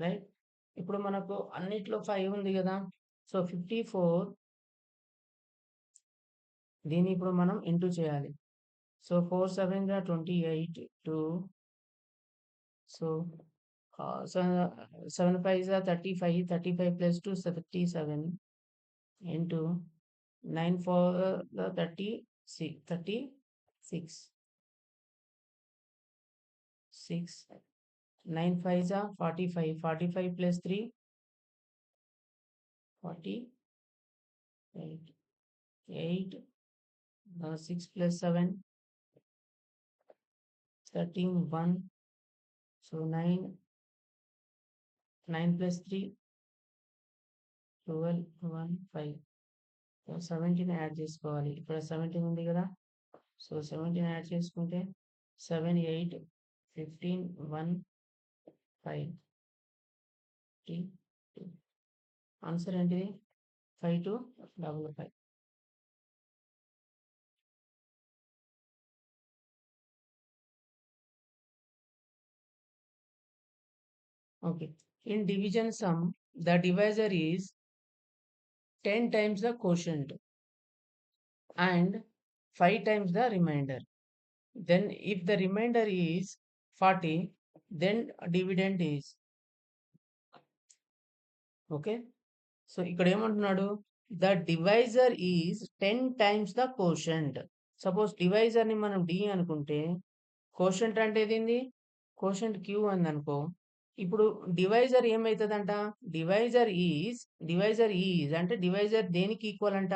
right? ఇప్పుడు మనకు అన్నిట్లో 5 ఉంది కదా. సో 54 దీన్ని ఇప్పుడు మనం ఇంటూ చేయాలి. సో 4 7 గా 28 2. So 7 5 35, 35 plus 2 37 into 9 4 36, 36 6 9 5 45, 45 plus 3 48 8 6 plus 7 13 1. So 9 plus 3 12 1 5. So 17 add చేసుకోవాలి. ఇక్కడ 17 ఉంది కదా. సో 17 యాడ్ చేసుకుంటే 7 8 15 1 5 3 2. ఆన్సర్ ఏంటిది? 5255. Okay. In division sum, the divisor is 10 times the quotient and 5 times the remainder. Then if the remainder is 40, then dividend is. Okay. So ఇక్కడ ఏమంటున్నాడు? The divisor is 10 times the quotient. Suppose divisor ని మనం D అనుకుంటే quotient అంటే ఏది? Quotient queue అని అనుకో. ఇప్పుడు డివైజర్ ఏమవుతుందంట? డివైజర్ ఈజ్ అంటే డివైజర్ దేనికి ఈక్వల్ అంట?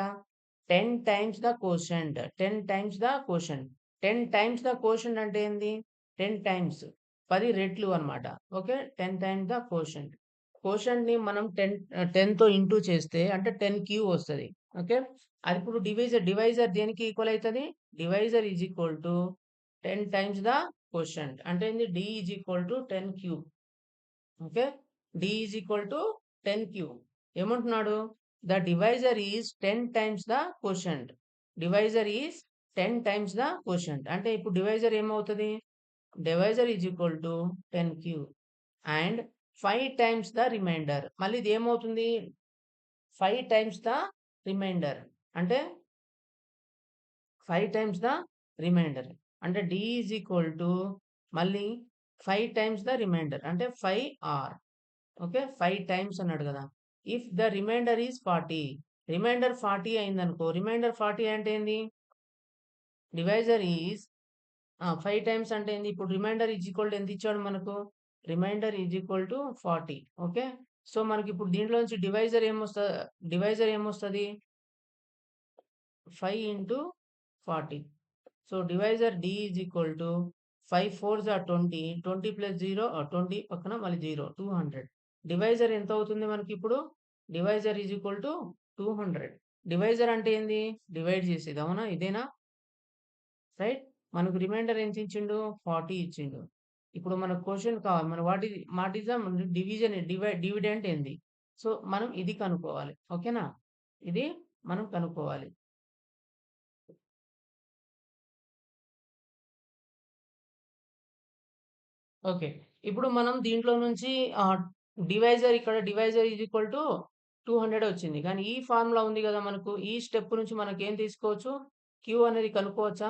10 times the quotient. 10 times the quotient. 10 times the quotient అంటే ఏంది? 10 టైమ్స్ 10 రెట్లు అన్నమాట. Okay. 10 times the quotient. Quotient ని మనం 10 తో ఇంటూ చేస్తే అంటే 10 క్యూ వస్తది. ఓకే. అది ఇప్పుడు డివైజర్ దేనికి ఈక్వల్ అవుతుంది? Divisor is equal to 10 times the quotient. అంటే ఏంది? D is equal to 10 cube. Okay. D is equal to 10 cube. ఏమంటున్నాడు? The divisor is 10 times the quotient. Divisor is 10 times the quotient. అంటే ఇప్పుడు divisor ఏమవుతుంది? Divisor is equal to 10 cube and 5 times the remainder. మళ్ళీ ఇది ఏమవుతుంది? 5 times the remainder. అంటే 5 times the remainder. అంటే D is equal to మళ్ళీ 5 times the remainder. అంటే 5r. ఓకే. 5 టైమ్స్ అన్నాడు కదా. If the remainder is 40, remainder 40 అయిందనుకో. రిమైండర్ 40 అంటే ఏంది? డివైజర్ ఈజ్ 5 టైమ్స్ అంటే ఏంది? ఇప్పుడు రిమైండర్ ఈజ్ ఈక్వల్ టు ఎంత ఇచ్చాడు మనకు? Remainder is equal to 40. Okay. So మనకి ఇప్పుడు దీంట్లో నుంచి డివైజర్ ఏమొస్తుంది? 5 into 40. So divisor D is equal to 5 4 20, 20 plus 0 20 పక్కన మళ్ళీ 0 200. డివైజర్ ఎంత అవుతుంది మనకి ఇప్పుడు? Divisor is equal to 200. Divisor అంటే ఏంది? డివైడ్ చేసేది. అవునా? ఇదేనా? రైట్. మనకు రిమైండర్ ఎంత ఇచ్చిండు? 40 ఇచ్చిండు. ఇప్పుడు మనకు క్వశ్చన్ కావాలి. మన వాట్ ఈస్ ద డివిడెంట్ ఏంది? సో మనం ఇది కనుక్కోవాలి. ఓకేనా? ఇది మనం కనుక్కోవాలి. ఓకే. ఇప్పుడు మనం దీంట్లో నుంచి డివైజర్ ఇక్కడ డివైజర్ ఈజ్ ఈక్వల్ టు 200 వచ్చింది. కానీ ఈ ఫార్ములా ఉంది గదా! మనకు ఈ స్టెప్ నుంచి మనకేం తీసుకోవచ్చు? క్యూ అనేది కనుక్కోవచ్చా?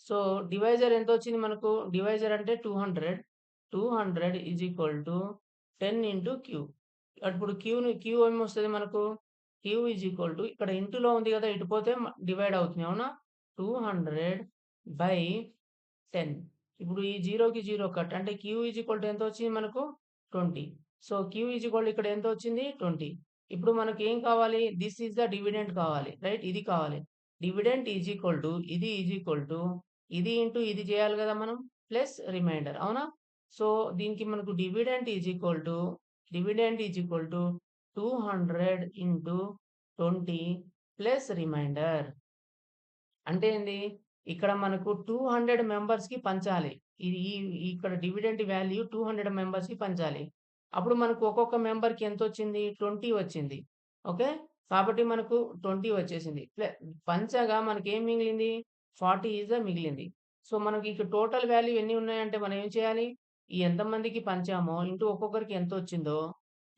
సో, డివైజర్ ఎంతొచ్చింది మనకు? డివైజర్ అంటే 200. 200 is equal to 10 into Q. అప్పుడు క్యూ ఏమొస్తది మనకు? క్యూ ఈజ్ ఈక్వల్ టు ఇక్కడ ఇంటూలో ఉంది గదా! ఇటు పోతే డివైడ్ అవుతుంది. అవునా? 200/10. ఇప్పుడు ఈ 0కి 0 కట్ అంటే క్యూ ఈజ్ ఈక్వల్ టు ఎంతొచ్చింది మనకు? 20. So, Q is equal to ఇక్కడ ఎంతొచ్చింది? 20. ఇప్పుడు మనకేం కావాలి? దిస్ ఈజ్ ద డివిడెండ్ కావాలి. రైట్? ఇది కావాలి. డివిడెండ్ ఈజ్ ఈక్వల్ టు ఇది ఈజ్ ఈక్వల్ టు ఇది ఇంటూ ఇది చేయాలి గదా మనం. Plus remainder. అవునా? సో, దీనికి మనకు dividend is equal to 200 into 20 plus remainder. అంటే ఏంది? ఇక్కడ మనకు 200 మెంబర్స్‌కి పంచాలి. ఇది ఇక్కడ డివిడెండ్ వాల్యూ 200 మెంబర్స్‌కి పంచాలి. అప్పుడు మనకు ఒక్కొక్క మెంబర్‌కి ఎంతొచ్చింది? 20 వచ్చింది. ఓకే. కాబట్టి మనకు 20 వచ్చేసింది. పంచగా మనకేం మిగిలింది? 40 మిగిలింది. సో, మనకి ఇక టోటల్ వాల్యూ ఎన్ని ఉన్నాయంటే మనం ఏం చేయాలి? ఈ ఎంతమందికి పంచామో ఇంటూ ఒక్కొక్కరికి ఎంతొచ్చిందో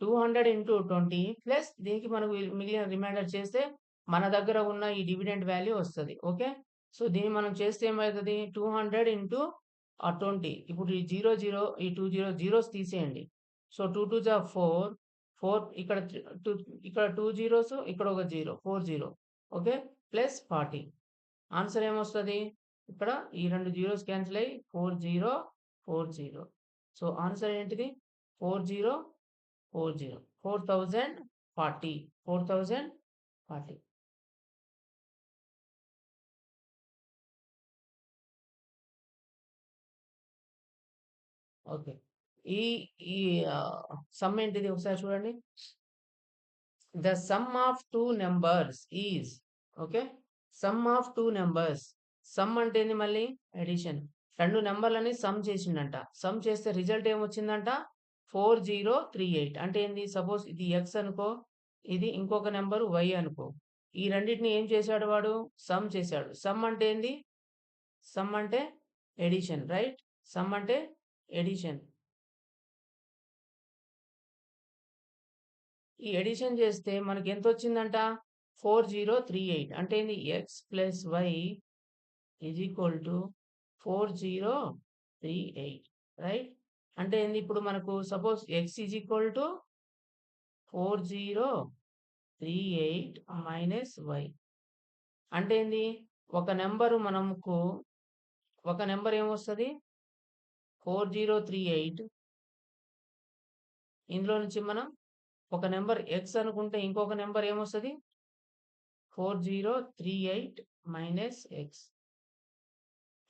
200 ఇంటూ 20 ప్లస్ దీనికి మనకు మిగిలిన రిమైండర్ చేస్తే మన దగ్గర ఉన్న ఈ డివిడెండ్ వాల్యూ వస్తది. ఓకే. సో, దీన్ని మనం చేస్తే ఏమైతది? 200 ఇంటూ 20. ఇప్పుడు ఈ 0, 0 ఈ 2 జీరోస్ తీసేయండి. సో, 2 2 జా 4, 4 ఇక్కడ 2 ఇక్కడ 2 జీరోస్ ఇక్కడ ఒక 0, 40. ఓకే. ప్లస్ 40. ఆన్సర్ ఏమొస్తది? ఇక్కడ ఈ 2 జీరోస్ క్యాన్సిల్ అయ్యి 40, 40. సో, ఆన్సర్ ఏంటిది? 40, 40. 4040. 4040. ఓకే. ఈ ఈ సమ్ ఏంటిది ఒకసారి చూడండి. The sum of 2 numbers is okay. Some of 2 numbers. Some అంటే ఏంది మళ్ళీ? అడిషన్. 2 నంబర్‌లని సమ్ చేసిండంట. సమ్ చేస్తే రిజల్ట్ ఏమొచ్చిందంట? 4038. అంటే ఏంది? సపోజ్ ఇది ఎక్స్ అనుకో. ఇది ఇంకొక నంబర్ వై అనుకో. ఈ రెండిటిని ఏం చేశాడు వాడు? సమ్ చేశాడు. సమ్ అంటే ఏంది? సమ్ అంటే అడిషన్. రైట్? సమ్ అంటే అడిషన్. ఈ అడిషన్ చేస్తే మనకెంతొచ్చిందంట? 4038. అంటే ఏంది? X plus why is equal to 4038. Right? అంటే ఏంది? ఇప్పుడు మనకు suppose X is equal to 4038 minus Y. అంటే ఏంది? ఒక నంబరు మనకు ఒక నంబర్ ఏమొస్తది? 4038. ఇందులో నుంచి మనం ఒక నంబర్ ఎక్స్ అనుకుంటే ఇంకొక నంబర్ ఏమొస్తది? 4038 minus X.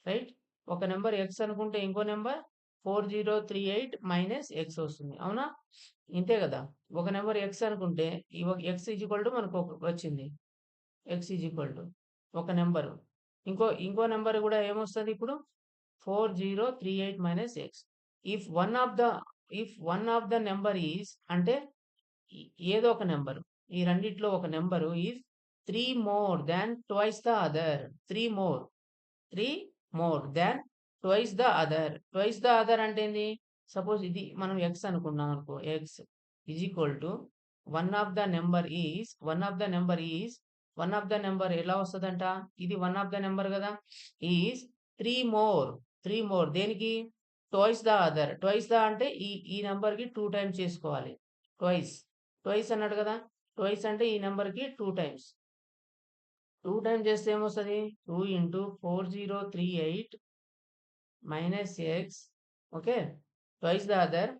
రైట్? ఒక నంబర్ ఎక్స్ అనుకుంటే ఇంకో నంబర్ 4038 మైనస్ ఎక్స్ వస్తుంది. అవునా? ఇంతే గదా! ఒక నంబర్ ఎక్స్ అనుకుంటే ఈ ఎక్స్ ఈజ్ ఈక్వల్ టు మనకు వచ్చింది. ఎక్స్ ఈజ్ ఈక్వల్ టు ఒక నంబరు. ఇంకో నంబర్ గూడా ఏమొస్తది ఇప్పుడు? 4038 minus X. If one of the one of the number is అంటే ఈ ఏదో ఒక నంబరు. ఈ రెండిట్లో ఒక number is 3 more than twice the other. 3 more. 3 more than twice the other. Twice the other అంటే ఏంది? సపోజ్ ఇది మనం ఎక్స్ అనుకున్నాం అనుకో. X is equal to one of the number ఎలా వస్తదంట? ఇది వన్ ఆఫ్ ద నంబర్ గదా! Is 3 more. 3 మోర్ దేనికి? Twice the other. Twice the అంటే ఈ నంబర్‌కి 2 టైమ్స్ చేసుకోవాలి. ట్వైస్. ట్వైస్ అన్నాడు గదా! ట్వైస్ అంటే ఈ నంబర్‌కి 2 టైమ్స్. 2 టైమ్స్ చేస్తే ఏమొస్తది? 2 into 4038 minus x. Okay. Twice the other.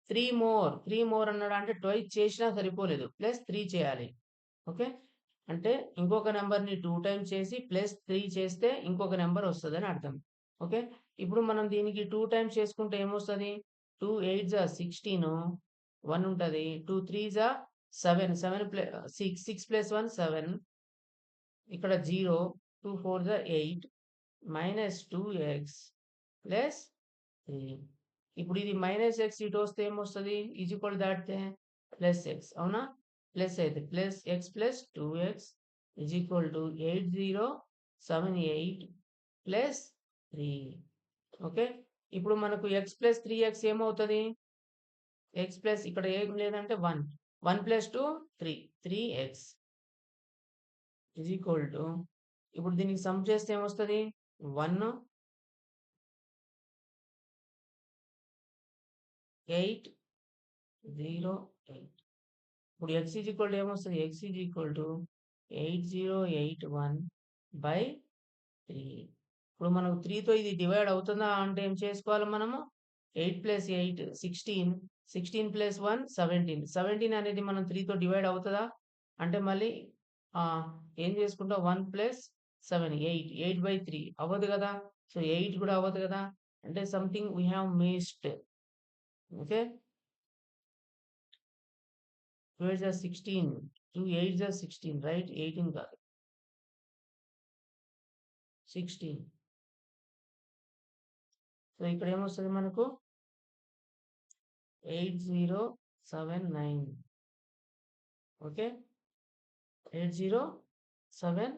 3 more. 3 more అన్నాడు అంటే ట్వైస్ చేసినా సరిపోలేదు. ప్లస్ 3 చేయాలి. ఓకే. అంటే ఇంకొక నంబర్‌ని 2 టైమ్స్ చేసి ప్లస్ 3 చేస్తే ఇంకొక నంబర్ వస్తదని అర్థం. ఓకే. ఇప్పుడు మనం దీనికి 2 టైమ్స్ చేసుకుంటే ఏమొస్తది? 2 8 జా 16 1 ఉంటది. 2 3 జా 7 6 ప్లస్ 1 7 ఇక్కడ 0 2 4 జా 8 మైనస్ 2x ప్లస్ 3. ఇప్పుడు ఇది మైనస్ ఎక్స్ ఇటొస్తే ఏమొస్తది? ఈజ్ ఈక్వల్ దాటితే ప్లస్ ఎక్స్. అవునా? ప్లస్ అయితే plus X plus 2x is equal to 8078 plus 3. Okay. ఇప్పుడు మనకు x ప్లస్ 3x ఏమవుతుంది? x ప్లస్ ఇక్కడ ఏం లేదంటే 1. 1 plus 2 3. 3x is equal to ఇప్పుడు దీనికి సమ్ చేస్తే ఏమొస్తది? 1, 8, 0, 8. ఇప్పుడు x ఈజ్ ఈక్వల్ టు ఏమొస్తది? x is equal to 8081/3. ఇప్పుడు మనకు 3తో ఇది డివైడ్ అవుతుందా అంటే ఏం చేసుకోవాలి మనము? 8 ప్లస్ 8 16. 16 ప్లస్ 1 17. 17 అనేది మనం 3తో డివైడ్ అవుతదా? అంటే మళ్ళీ ఏం చేసుకుంటాం? 1 ప్లస్ 7 8. 8/3 అవ్వదు కదా! సో 8 కూడా అవ్వదు కదా! అంటే something we have missed. Okay. 2 8 are 16. 2 8 are 16, రైట్? 18 కాదు. 16. సో ఇక్కడ ఏమొస్తది మనకు? 8079. ఓకే. 8079.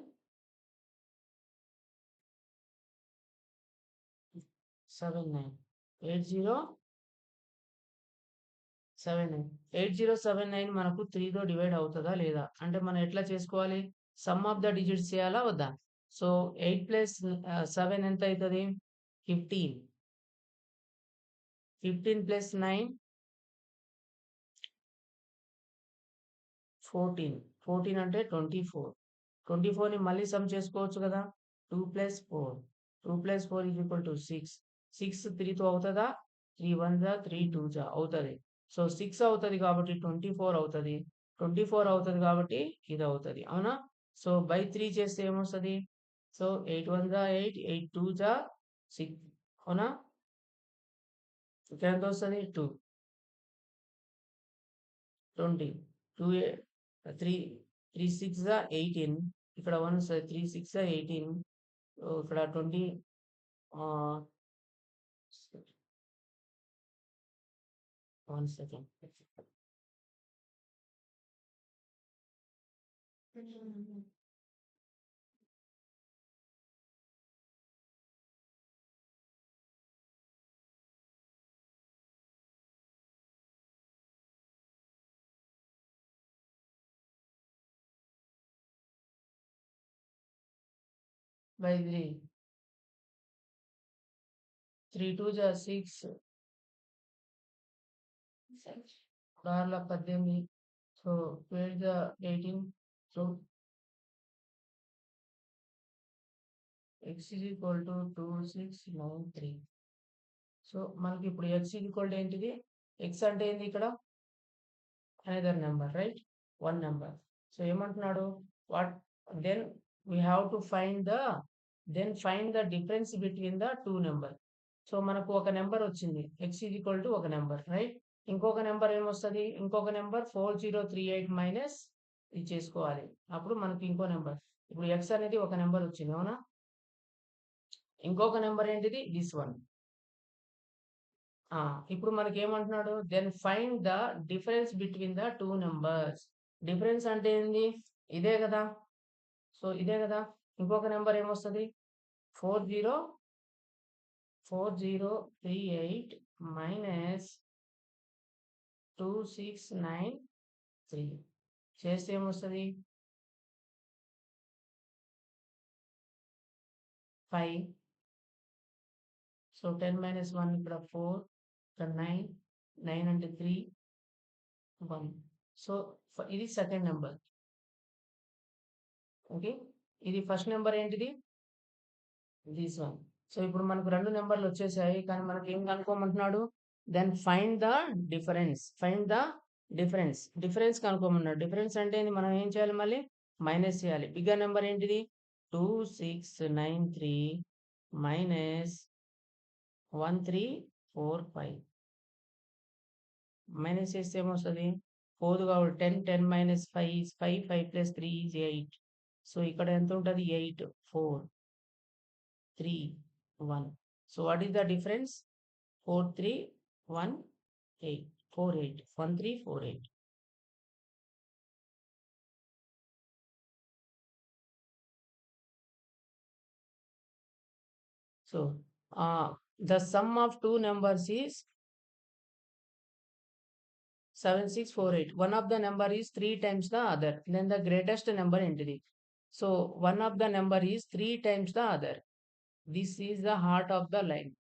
8079. 8079 మనకు 3తో డివైడ్ అవుతదా లేదా? అంటే మనం ఎట్లా చేసుకోవాలి? సమ్ ఆఫ్ ద డిజిట్స్ చేయాలా వద్దా? సో 8 ప్లస్ 7 ఎంత అయితది? 15. 15 ప్లస్ 9 14. 14 అంటే 24. 24ని మళ్ళీ సమ్ చేసుకోవచ్చు కదా! 2 plus 4. 2 plus 4 is equal to 6. 6 3తో అవుతదా? 3 1 జా 3 2 జా అవుతది. సో 6 అవుతది కాబట్టి 24 అవుతది. 24 అవుతది కాబట్టి ఇది అవుతది. అవునా? సో బై 3 చేస్తే ఏమొస్తది? సో 8 1 జా 8, 8 2 జా 6. అవునా? ఇక్కడ ఎంత వస్తది? 2. 20. 2 3 3 6 జా 18. ఇక్కడ 1 3 6 జా 18. ఇక్కడ 20 ఆహ్, 1 సెకండ్. బై 3. 3 2 జా 6. 6 18. సో 12 జా 18. So x is equal to 2693. So మనకి ఇప్పుడు x ఈజ్ ఈక్వల్ టు ఏంటిది? x అంటే ఏంది ఇక్కడ? Another number, right? 1 number. So ఏమంటున్నాడు? What then we have to find the difference between the 2 number. So మనకు ఒక నెంబర్ వచ్చింది. x ఈజ్ ఈక్వల్ టు ఒక నెంబర్, రైట్? ఇంకొక నెంబర్ ఏమొస్తది? ఇంకొక నెంబర్ 4038 మైనస్ ఇది చేసుకోవాలి. అప్పుడు మనకి ఇంకో నెంబర్. ఇప్పుడు x అనేది ఒక నెంబర్ వచ్చింది. అవునా? ఇంకొక నెంబర్ ఏంటిది? This one. ఇప్పుడు మనకేమంటున్నాడు? Then find the difference between the 2 numbers. Difference అంటే ఏంది? ఇదే గదా! సో ఇదే గదా! ఇంకొక నంబర్ ఏమొస్తది? 4038 మైనస్ 2693 చేస్తే ఏమొస్తది? 5. సో 10 మైనస్ 1 ఇక్కడ 4, ఇక్కడ 9. 9 అంటే 3, 1. సో ఇది సెకండ్ నంబర్. ఓకే. ఇది ఫస్ట్ నంబర్ ఏంటిది? This one. సో ఇప్పుడు మనకు 2 నంబర్లు వచ్చేసాయి. కానీ మనకి ఏం కనుక్కోమంటున్నాడు? Then find the difference. Find the difference. Difference కనుక్కోమన్నాడు. డిఫరెన్స్ అంటే ఏంది? మనం ఏం చేయాలి మళ్ళీ? మైనస్ చేయాలి. బిగ్గర్ నంబర్ ఏంటిది? 2693 మైనస్ 1345. మైనస్ చేస్తే ఏమొస్తది? 4 కాబట్టి 10, 10 minus 5 is 5, 5 plus 3 is 8. So ఇక్కడ ఎంత ఉంటది? 8, 4, 3, 1. So what is the difference? 4318. 48. 1348. So The sum of two numbers is 7648. One of the number is 3 times the other. Then the greatest number entity. So one of the number is 3 times the other. This is the heart of the line.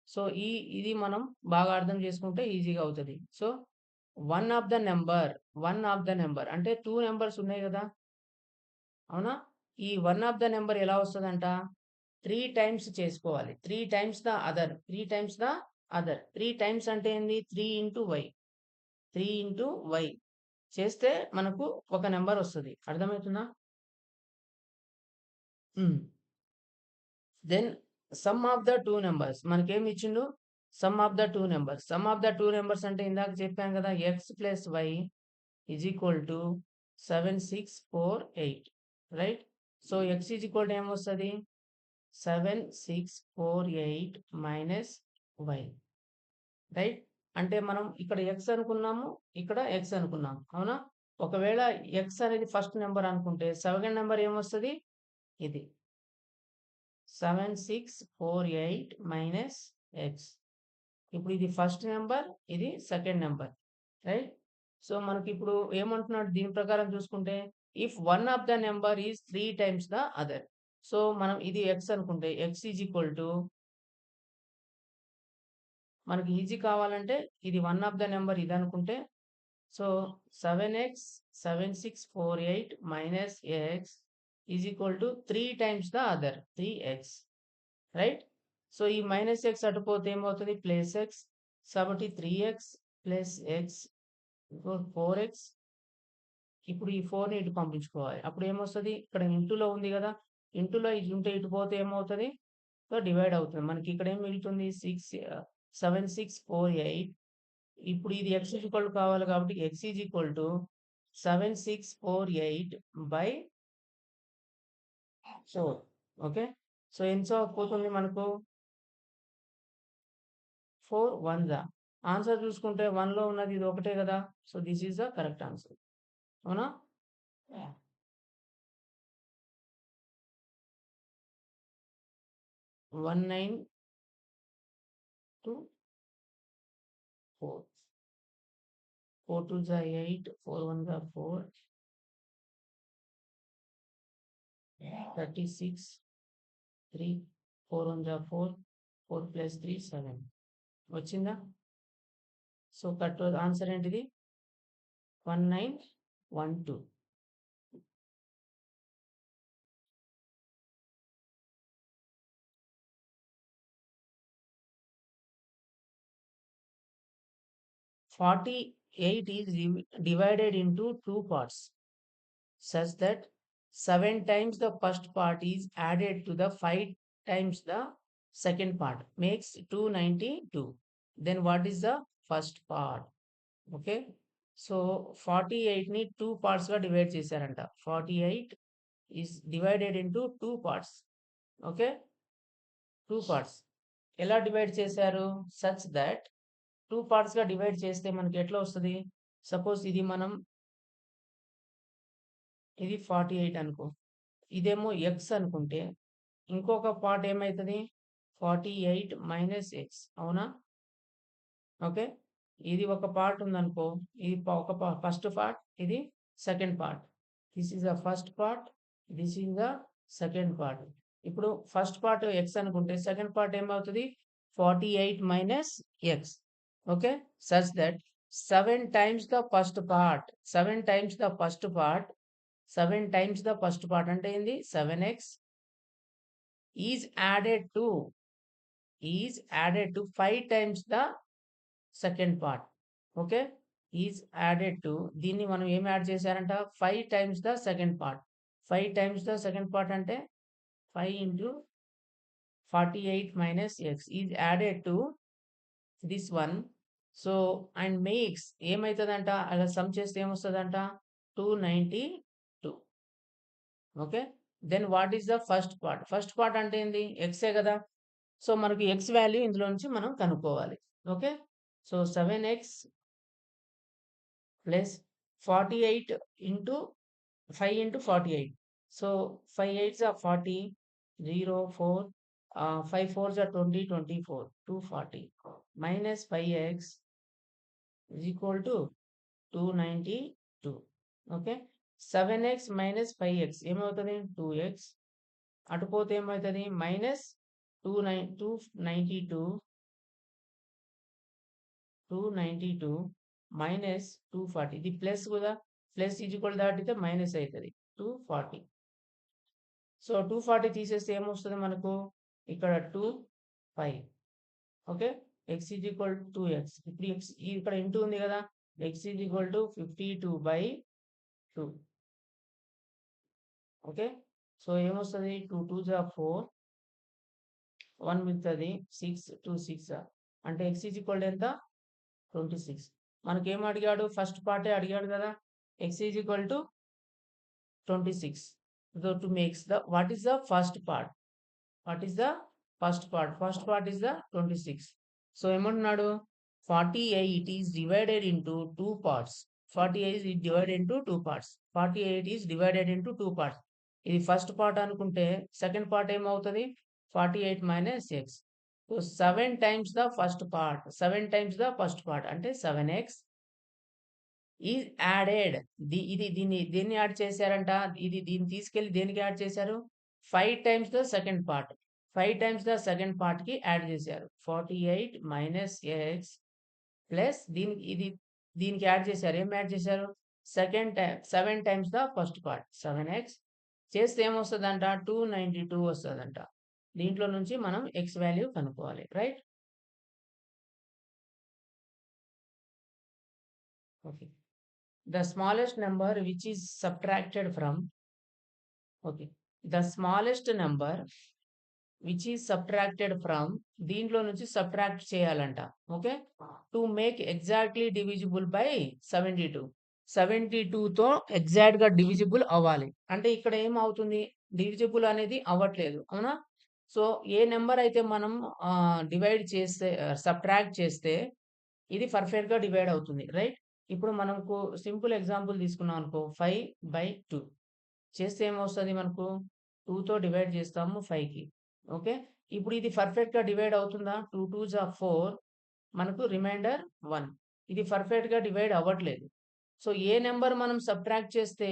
So ఇది మనం బాగా అర్థం చేసుకుంటే ఈజీగా అవుతుంది. So one of the number అంటే 2 numbers ఉన్నాయి కదా! అవునా? ఈ వన్ ఆఫ్ ద నెంబర్ ఎలా వస్తదంట? 3 టైమ్స్ చేసుకోవాలి. 3 times the other. 3 times the other. 3 times అంటే ఏంది? 3 ఇంటూ వై. 3 ఇంటూ వై చేస్తే మనకు ఒక నెంబర్ వస్తది. అర్థమవుతుందా? Hmm. Then sum of the 2 numbers మనకేమి ఇచ్చిండు? Sum of the 2 numbers. Sum of the 2 numbers అంటే ఇందాక చెప్పాం కదా! X plus why is equal to 7, 6, 4, 8 right? So x is equal to ఏమొస్తది? 7, 6, 4, 8 మైనస్ వై రైట్? అంటే మనం ఇక్కడ ఎక్స్ అనుకున్నాము. ఇక్కడ ఎక్స్ అనుకున్నాం. అవునా? ఒకవేళ ఎక్స్ అనేది ఫస్ట్ నంబర్ అనుకుంటే సెకండ్ నంబర్ ఏమొస్తది? ఇది. 7, 6, 4, 8 మైనస్ ఎక్స్. ఇప్పుడు ఇది ఫస్ట్ నెంబర్, ఇది సెకండ్ నెంబర్ రైట్? సో మనకిప్పుడు ఏమంటున్నాడు దీని ప్రకారం చూసుకుంటే if one of the number is 3 times the other. So మనం ఇది ఎక్స్ అనుకుంటే ఎక్స్ ఈజ్ ఈక్వల్ టు మనకి ఈజీ కావాలంటే ఇది వన్ ఆఫ్ ద నెంబర్ ఇది అనుకుంటే so 7x 7, 6, 4, 8 minus x is equal to 3 times the other 3x right? So ఈ minus X అటుపోతే ఏమవుతుంది? Plus X. కాబట్టి 3x ప్లస్ ఎక్స్ 4x. ఇప్పుడు ఈ 4ని ఇటు పంపించుకోవాలి. అప్పుడు ఏమొస్తది? ఇక్కడ ఇంటూలో ఉంది కదా! ఇంటూలో ఇది ఉంటే ఇటు పోతే ఏమవుతది? సో డివైడ్ అవుతుంది. మనకి ఇక్కడ ఏం మిగులుతుంది? 7, 6, 4, 8. ఇప్పుడు ఇది x ఈక్వల్ కావాలి కాబట్టి x is equal to 7, 6, 4, 8 by 4. Okay. So ఎంత పోతుంది మనకు? 4 1 ఆన్సర్ చూసుకుంటే 1లో ఉన్నది ఇది ఒకటే కదా! So this is the correct answer. అవునా? Yeah! 192 4. 4 2s are 8, 4 1s are 4, 36, 3, 4 1s are 4, 4 plus 3 7. వచ్చిందా? సో కరెక్ట్ ఆన్సర్ ఏంటిది? 1912. 48 is divided into two parts such that 7 times the first part is added to the 5 times the second part makes 292. Then what is the first part? Okay. So 48 ని 2 parts గా divide చేశారంట. 48 is divided into 2 parts. Okay. 2 parts. ఎలా divide చేశారు? Such that 2 parts గా divide చేస్తే మనకి ఎట్లా వస్తది? సపోజ్ ఇది 48 అనుకో. ఇదేమో ఎక్స్ అనుకుంటే ఇంకొక పార్ట్ ఏమైతది? 48 మైనస్ ఎక్స్. అవునా? ఓకే. ఇది ఒక పార్ట్ ఉందనుకో. ఇది ఒక ఫస్ట్ పార్ట్, ఇది second part. This is the first part. This is the second part. ఇప్పుడు ఫస్ట్ పార్ట్ ఎక్స్ అనుకుంటే సెకండ్ పార్ట్ ఏమవుతది? 48 minus x. Okay. Such that 7 times the first part. 7 times the first part. 7 times the first part అంటే ఏంది? 7x is added to 5 times the second part. Okay. Is added to దీన్ని మనం ఏం add చేశారంట? 5 times the second part. 5 times the second part అంటే 5 into 48 minus x is added to this one. So and makes ఏమైతుందంట? అలా sum చేస్తే ఏమొస్తుందంట? 292. Okay. Then what is the first part? First part అంటే ఏంది? ఎక్సే కదా! So మనకి X value ఇందులో నుంచి మనం కనుక్కోవాలి. Okay. So 7x plus 48 into 5 into 48. So 5 8s are 40, 0, 4, 5 4s are 20, 24, 240 minus 5x is equal to 292. Okay, 7x minus 5x ఏమవుతుంది 2x, అటుపోతే ఏమవుతుంది మైనస్ 292 మైనస్ 240, ఇది ప్లస్ కదా, ప్లస్ ఈజ్వల్ దాటితే మైనస్ అవుతుంది 240. సో 240 తీసేస్తే ఏమొస్తుంది మనకు ఇక్కడ 2 5. Okay, X is equal to X, ఇప్పుడు ఎక్స్ ఇక్కడ ఇంటూ ఉంది కదా, X is equal to 52/2. Okay, so ఏమొస్తుంది 2 2 4, 1 మిగుతుంది 6 2 6, అంటే ఎక్స్ ఈజ్ ఈక్వల్ ఎంత 26. మనకేం అడిగాడు, ఫస్ట్ పార్టే అడిగాడు కదా, X is equal to 26. So to makes the what is the first part, what is the first part, first part is the 26. So ఏమంటున్నాడు 48 is divided into 2 parts. 48 is divided into 2 parts. 48 is divided into 2 parts. ఇది first part అనుకుంటే second part ఏమవుతుంది 48 minus x. So 7 times the first part, 7 times the first part అంటే 7x is added. ఇది దీన్ని add చేశారంట, దీన్ని తీసుకెళ్లి దేనికి యాడ్ చేశారు 5 times the second part, 5 times the second part కి యాడ్ చేశారు 48 minus x ప్లస్ దీనికి యాడ్ చేశారు, ఏం యాడ్ చేశారు second time 7 times the first part 7x చేస్తే ఏమొస్తుందంట 292 వస్తుందంట. దీంట్లో నుంచి మనం x వాల్యూ కనుక్కోవాలి, right. Okay, the smallest number which is subtracted from, okay, the smallest number which is subtracted from, దీంట్లో నుంచి సబ్ట్రాక్ట్ చేయాలంట. Okay, to make exactly divisible by 72, 72తో ఎగ్జాక్ట్ గా డివిజిబుల్ అవ్వాలి. అంటే ఇక్కడ ఏం అవుతుంది డివిజిబుల్ అనేది అవ్వట్లేదు, అవునా. సో ఏ నెంబర్ అయితే మనం డివైడ్ చేస్తే సబ్ట్రాక్ట్ చేస్తే ఇది పర్ఫెక్ట్ గా డివైడ్ అవుతుంది, రైట్. ఇప్పుడు మనకు సింపుల్ ఎగ్జాంపుల్ తీసుకున్నాం అనుకో 5/2 చేస్తే ఏమొస్తుంది మనకు 2తో డివైడ్ చేస్తాము 5కి. ఓకే, ఇప్పుడు ఇది పర్ఫెక్ట్ గా డివైడ్ అవుతుందా 2 2s are 4, మనకు రిమైండర్ 1. ఇది పర్ఫెక్ట్ గా డివైడ్ అవ్వట్లేదు. సో ఏ నెంబర్ మనం సబ్ట్రాక్ట్ చేస్తే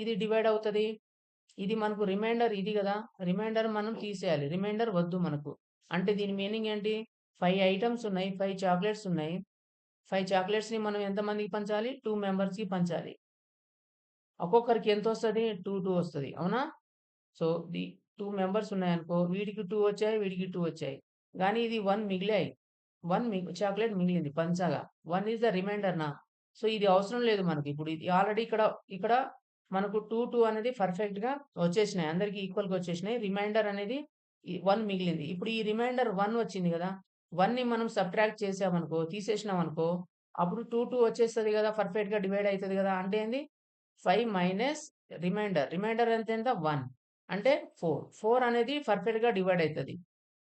ఇది డివైడ్ అవుతుంది, ఇది మనకు రిమైండర్ ఇది కదా, రిమైండర్ మనం తీసేయాలి, రిమైండర్ వద్దు మనకు. అంటే దీని మీనింగ్ ఏంటి 5 ఐటమ్స్ ఉన్నాయి, 5 చాక్లెట్స్ ఉన్నాయి, 5 చాక్లెట్స్ ని మనం ఎంతమందికి పంచాలి 2 members కి పంచాలి. ఒక్కొక్కరికి ఎంత వస్తుంది 2 2 వస్తుంది, అవునా. సో ది 2 members ఉన్నాయనుకో, వీడికి 2 వచ్చాయి, వీడికి 2 వచ్చాయి, కానీ ఇది 1 మిగిలాయి, 1 చాక్లెట్ మిగిలింది పంచగా, 1 ఈజ్ ద రిమైండర్ నా. సో ఇది అవసరం లేదు మనకి, ఇప్పుడు ఇది ఆల్రెడీ ఇక్కడ మనకు 2 2 అనేది పర్ఫెక్ట్ గా వచ్చేసినాయి, అందరికి ఈక్వల్ గా వచ్చేసినాయి, రిమైండర్ అనేది 1 మిగిలింది. ఇప్పుడు ఈ రిమైండర్ 1 వచ్చింది కదా, 1 ని మనం సబ్ట్రాక్ట్ చేసామనుకో, తీసేసినాం అనుకో, అప్పుడు 2 2 వచ్చేస్తుంది కదా, పర్ఫెక్ట్ గా డివైడ్ అవుతుంది కదా. అంటే ఏంది 5 మైనస్ రిమైండర్ ఎంత 1 అంటే 4 అనేది పర్ఫెక్ట్ గా డివైడ్ అవుతుంది.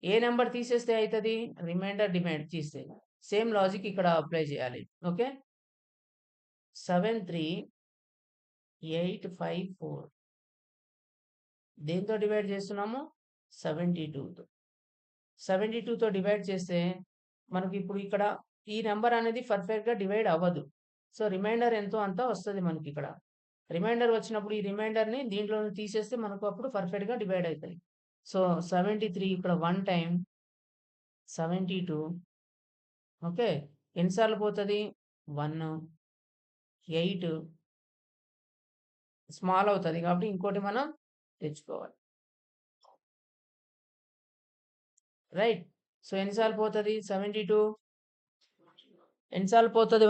ఏ నెంబర్ తీసేస్తే అవుతుంది రిమైండర్ డివైడ్ తీస్తే. సేమ్ లాజిక్ ఇక్కడ అప్లై చేయాలి. ఓకే, 73854 దేంతో డివైడ్ చేస్తున్నాము 72తో. 72తో డివైడ్ చేస్తే మనకి ఇప్పుడు ఇక్కడ ఈ నెంబర్ అనేది పర్ఫెక్ట్ గా డివైడ్ అవ్వదు. సో రిమైండర్ ఎంతో అంతా వస్తుంది మనకి. ఇక్కడ రిమైండర్ వచ్చినప్పుడు ఈ రిమైండర్ ని దీంట్లో తీసేస్తే మనకు అప్పుడు పర్ఫెక్ట్ గా డివైడ్ అవుతాయి. సో 73 ఇక్కడ 1 టైం 72. ఓకే, ఎన్నిసార్లు పోతుంది 1 8 స్మాల్ అవుతుంది కాబట్టి ఇంకోటి మనం తెచ్చుకోవాలి, రైట్. సో ఎన్నిసార్లు పోతుంది 72, ఎన్నిసార్లు పోతుంది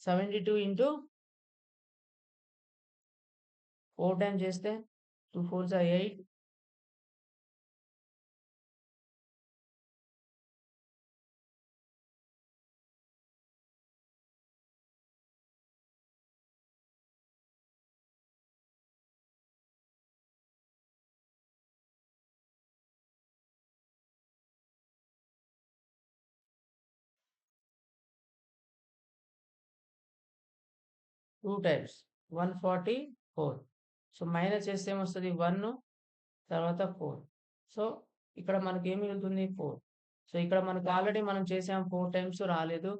72 ఇంటూ 4 టైమ్స్ చేస్తే 2 4s are 8, 2 times 144. So minus చేస్తే ఏమొస్తుంది 1 తర్వాత 4. సో ఇక్కడ మనకి ఏం మిగులుతుంది 4. సో ఇక్కడ మనకు ఆల్రెడీ మనం చేసాం 4 టైమ్స్ రాలేదు.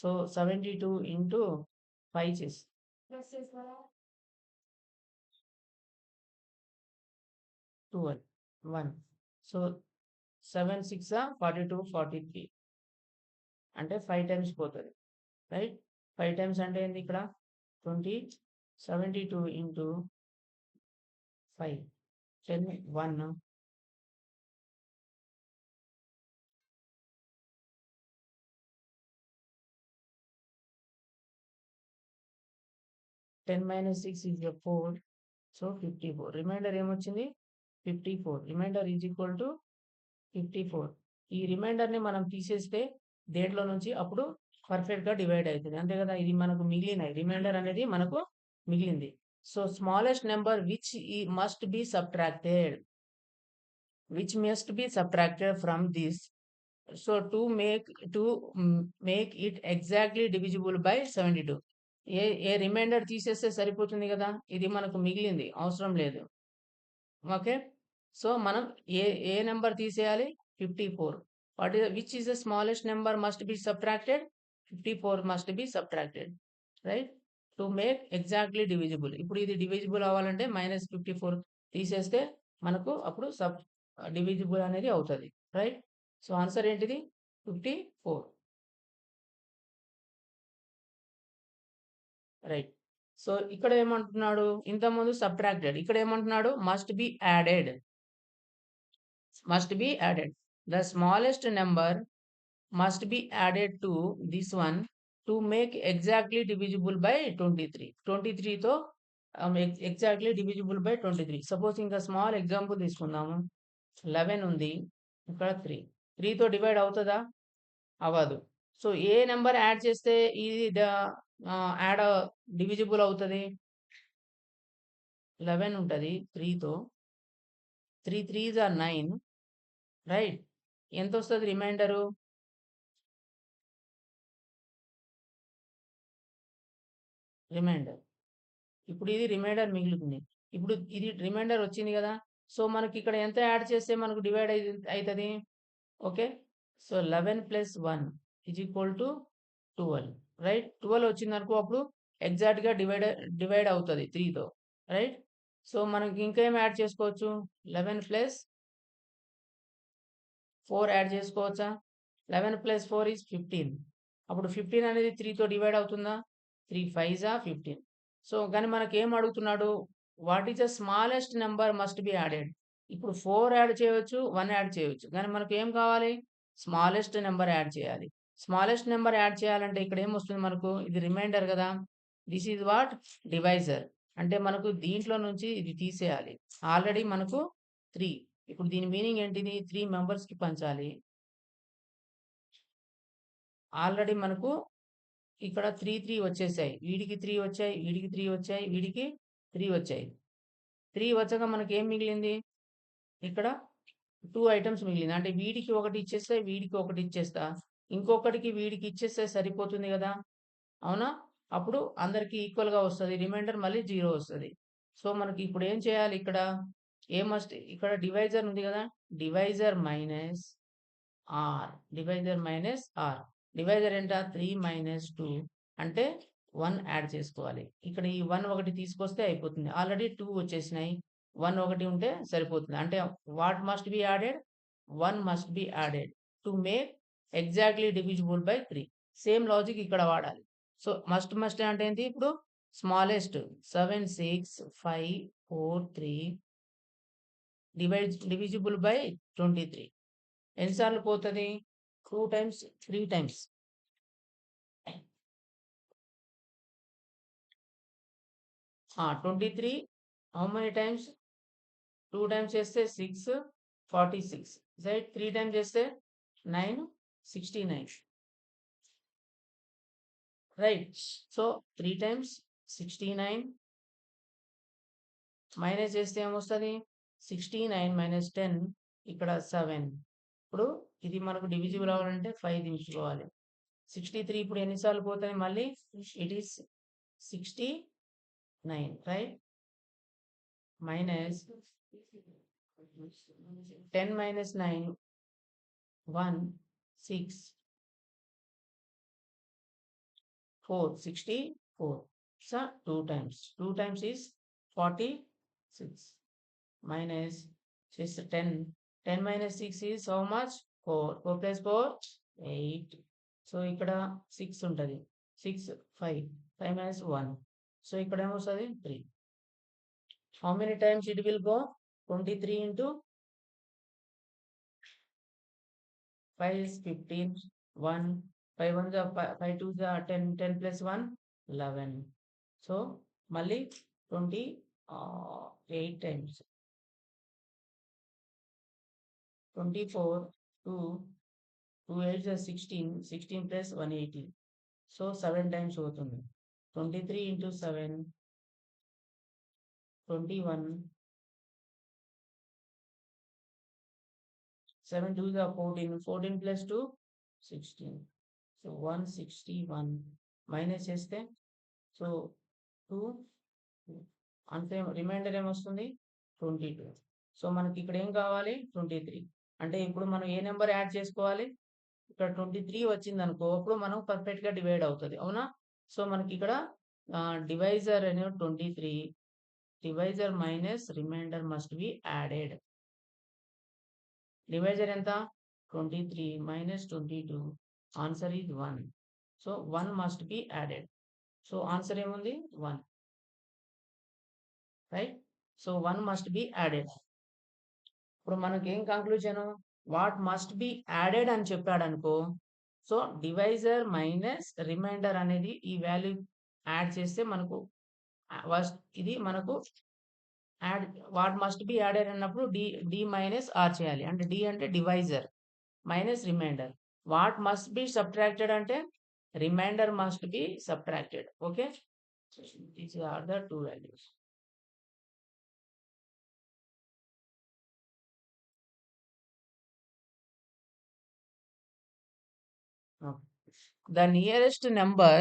సో 72 ఇంటూ 5 చేసి 12 1. సో 7 6 42 43 అంటే 5 టైమ్స్ పోతుంది, రైట్. 5 టైమ్స్ అంటే ఏంది ఇక్కడ 20 72 into 5 10 1 10 minus 6 is a 4. So 54. Remainder ఏమొచ్చింది 54. Remainder is equal to 54. ఈ రిమైండర్ని మనం తీసేస్తే దేంట్లో నుంచి అప్పుడు పర్ఫెక్ట్గా డివైడ్ అవుతుంది, అంతే కదా. ఇది మనకు మిగిలిన రిమైండర్ అనేది మనకు మిగిలింది. So smallest number which must be subtracted, from this. So to make it exactly divisible by 72. ఏ రిమైండర్ తీసేస్తే సరిపోతుంది కదా, ఇది మనకు మిగిలింది అవసరం లేదు. ఓకే. సో మనం ఏ నెంబర్ తీసేయాలి 54. Which is the smallest number must be subtracted, 54 must be subtracted, right, to make exactly divisible. ఇప్పుడు ఇది డివిజిబుల్ అవ్వాలంటే -54 తీసేస్తే మనకు అప్పుడు డివిజిబుల్ అనేది అవుతుంది, రైట్. సో ఆన్సర్ ఏంటిది 54, రైట్. సో ఇక్కడ ఏమంటున్నాడు, ఇంతకుముందు సబ్ట్రాక్టెడ్, ఇక్కడ ఏమంటున్నాడు must be added. The smallest number must be added to this one to make exactly divisible by 23. 23 తో exactly divisible by 23. సపోజ్ ఇంకా స్మాల్ ఎగ్జాంపుల్ తీసుకుందాము. 11 ఉంది, ఇక్కడ 3 తో డివైడ్ అవుతుందా, అవ్వదు. సో ఏ నెంబర్ యాడ్ చేస్తే ఇది యాడ్ డివిజిబుల్ అవుతుంది, 11 ఉంటుంది 3తో, 3 3s are 9, రైట్. ఎంత వస్తుంది రిమైండరు, రిమైండర్. ఇప్పుడు ఇది రిమైండర్ మిగులుతుంది. ఇప్పుడు ఇది రిమైండర్ వచ్చింది కదా. సో మనకి ఇక్కడ ఎంత యాడ్ చేస్తే మనకు డివైడ్ అవుతుంది, ఓకే. So 11 + 1 = 12, right. 12 వచ్చింది అనుకో, అప్పుడు ఎగ్జాక్ట్గా డివైడ్ అవుతుంది 3తో, రైట్. సో మనకి ఇంకేం యాడ్ చేసుకోవచ్చు, 11 + 4 యాడ్ చేసుకోవచ్చా. 11 + 4 = 15. అప్పుడు 15 అనేది 3తో డివైడ్ అవుతుందా, 3 5s are 15. సో కానీ మనకి ఏం అడుగుతున్నాడు, what is the smallest number must be added. ఇప్పుడు 4 యాడ్ చేయవచ్చు, 1 యాడ్ చేయవచ్చు, కానీ మనకు ఏం కావాలి, స్మాలెస్ట్ నెంబర్ యాడ్ చేయాలి. స్మాలెస్ట్ నెంబర్ యాడ్ చేయాలంటే ఇక్కడ ఏమొస్తుంది మనకు, ఇది రిమైండర్ కదా, దిస్ ఈజ్ వాట్ డివైజర్. అంటే మనకు దీంట్లో నుంచి ఇది తీసేయాలి. ఆల్రెడీ మనకు 3, ఇప్పుడు దీని మీనింగ్ ఏంటిది, 3 మెంబర్స్కి పంచాలి. ఆల్రెడీ మనకు ఇక్కడ 3 3 వచ్చేసాయి, వీడికి 3 వచ్చాయి, వీడికి 3 వచ్చాయి, వీడికి 3 వచ్చాయి. 3 వచ్చాక మనకి ఏం మిగిలింది, ఇక్కడ 2 ఐటమ్స్ మిగిలింది. అంటే వీడికి ఒకటి ఇచ్చేస్తే, వీడికి ఒకటి ఇచ్చేస్తా, ఇంకొకటికి వీడికి ఇచ్చేస్తే సరిపోతుంది కదా, అవునా. అప్పుడు అందరికి ఈక్వల్గా వస్తుంది, రిమైండర్ మళ్ళీ 0 వస్తుంది. సో మనకి ఇప్పుడు ఏం చేయాలి, ఇక్కడ ఇక్కడ డివైజర్ ఉంది కదా, డివైజర్ మైనస్ ఆర్, డివైజర్ ఎంత 3 - 2 అంటే 1 యాడ్ చేసుకోవాలి. ఇక్కడ ఈ 1 ఒకటి తీసుకొస్తే అయిపోతుంది, ఆల్రెడీ 2 వచ్చేసినాయి, 1 ఒకటి ఉంటే సరిపోతుంది. అంటే what must be added, 1 must be added to make exactly divisible by 3. Same logic ఇక్కడ వాడాలి. సో మస్ట్ అంటే ఏంటి, ఇప్పుడు స్మాలెస్ట్ 7 6 5 4 3 డివిజిబుల్ బై 23. ఎన్నిసార్లు పోతుంది, 2 times 3 times. 23 how many times, 2 times చేస్తే 6 46, రైట్. 3 times చేస్తే 9 69, రైట్. సో 3 times 69 మైనస్ చేస్తే ఏమొస్తుంది, 69 - 10 ఇక్కడ 7. ఇప్పుడు ఇది మనకు డివిజిబుల్ అవ్వాలంటే 5 దించుకోవాలి. 63 ఇప్పుడు ఎన్నిసార్లు పోతాయి, మళ్ళీ it is 69, right. Minus 10 minus 9, 1, 6, 4, 64. So 2 times. 2 times is 46. Minus just 10. 10 minus 6 is how much? 4. 4 plus 4, 8. So ఇక్కడ 6 ఉంటుంది. 6, 5. 5 minus 1. So ఇక్కడ ఏమొస్తుంది? 3. How many times it will go? 23 into 5 is 15. 1. 5 1 is 5 2 is 10. 10 plus 1, 11. So మళ్ళీ 28 times. 24, 2, 2 8 is 16. 16 plus 180. So 7 times అవుతుంది. 23 into 7, 21. 7 2 is 14. 14 plus 2, 16. So 161 minus చేస్తే so 2 అంటే reminder ఏమొస్తుంది? 22. So మనకి ఇక్కడ ఏం కావాలి? 23. అంటే ఇప్పుడు మనం ఏ నెంబర్ యాడ్ చేసుకోవాలి? ఇక్కడ 23 వచ్చింది అనుకో, అప్పుడు మనం పర్ఫెక్ట్ గా డివైడ్ అవుతుంది. అవునా? సో మనకి ఇక్కడ డివైజర్ అనే 23, divisor minus remainder must be added. Divisor ఎంత? 23 minus 22. Answer is 1. So 1 must be added. So answer ఏముంది? 1. Right? So 1 must be added. ఇప్పుడు మనకి ఏం conclusion? What must be added అని చెప్పాడు అనుకో, సో డివైజర్ మైనస్ రిమైండర్ అనేది ఈ వాల్యూ యాడ్ చేస్తే మనకు ఇది మనకు add what must be added అన్నప్పుడు డి మైనస్ ఆర్ చేయాలి. అంటే డి అంటే divisor minus remainder. What must be subtracted అంటే remainder must be subtracted. Okay, these are the two values. The nearest number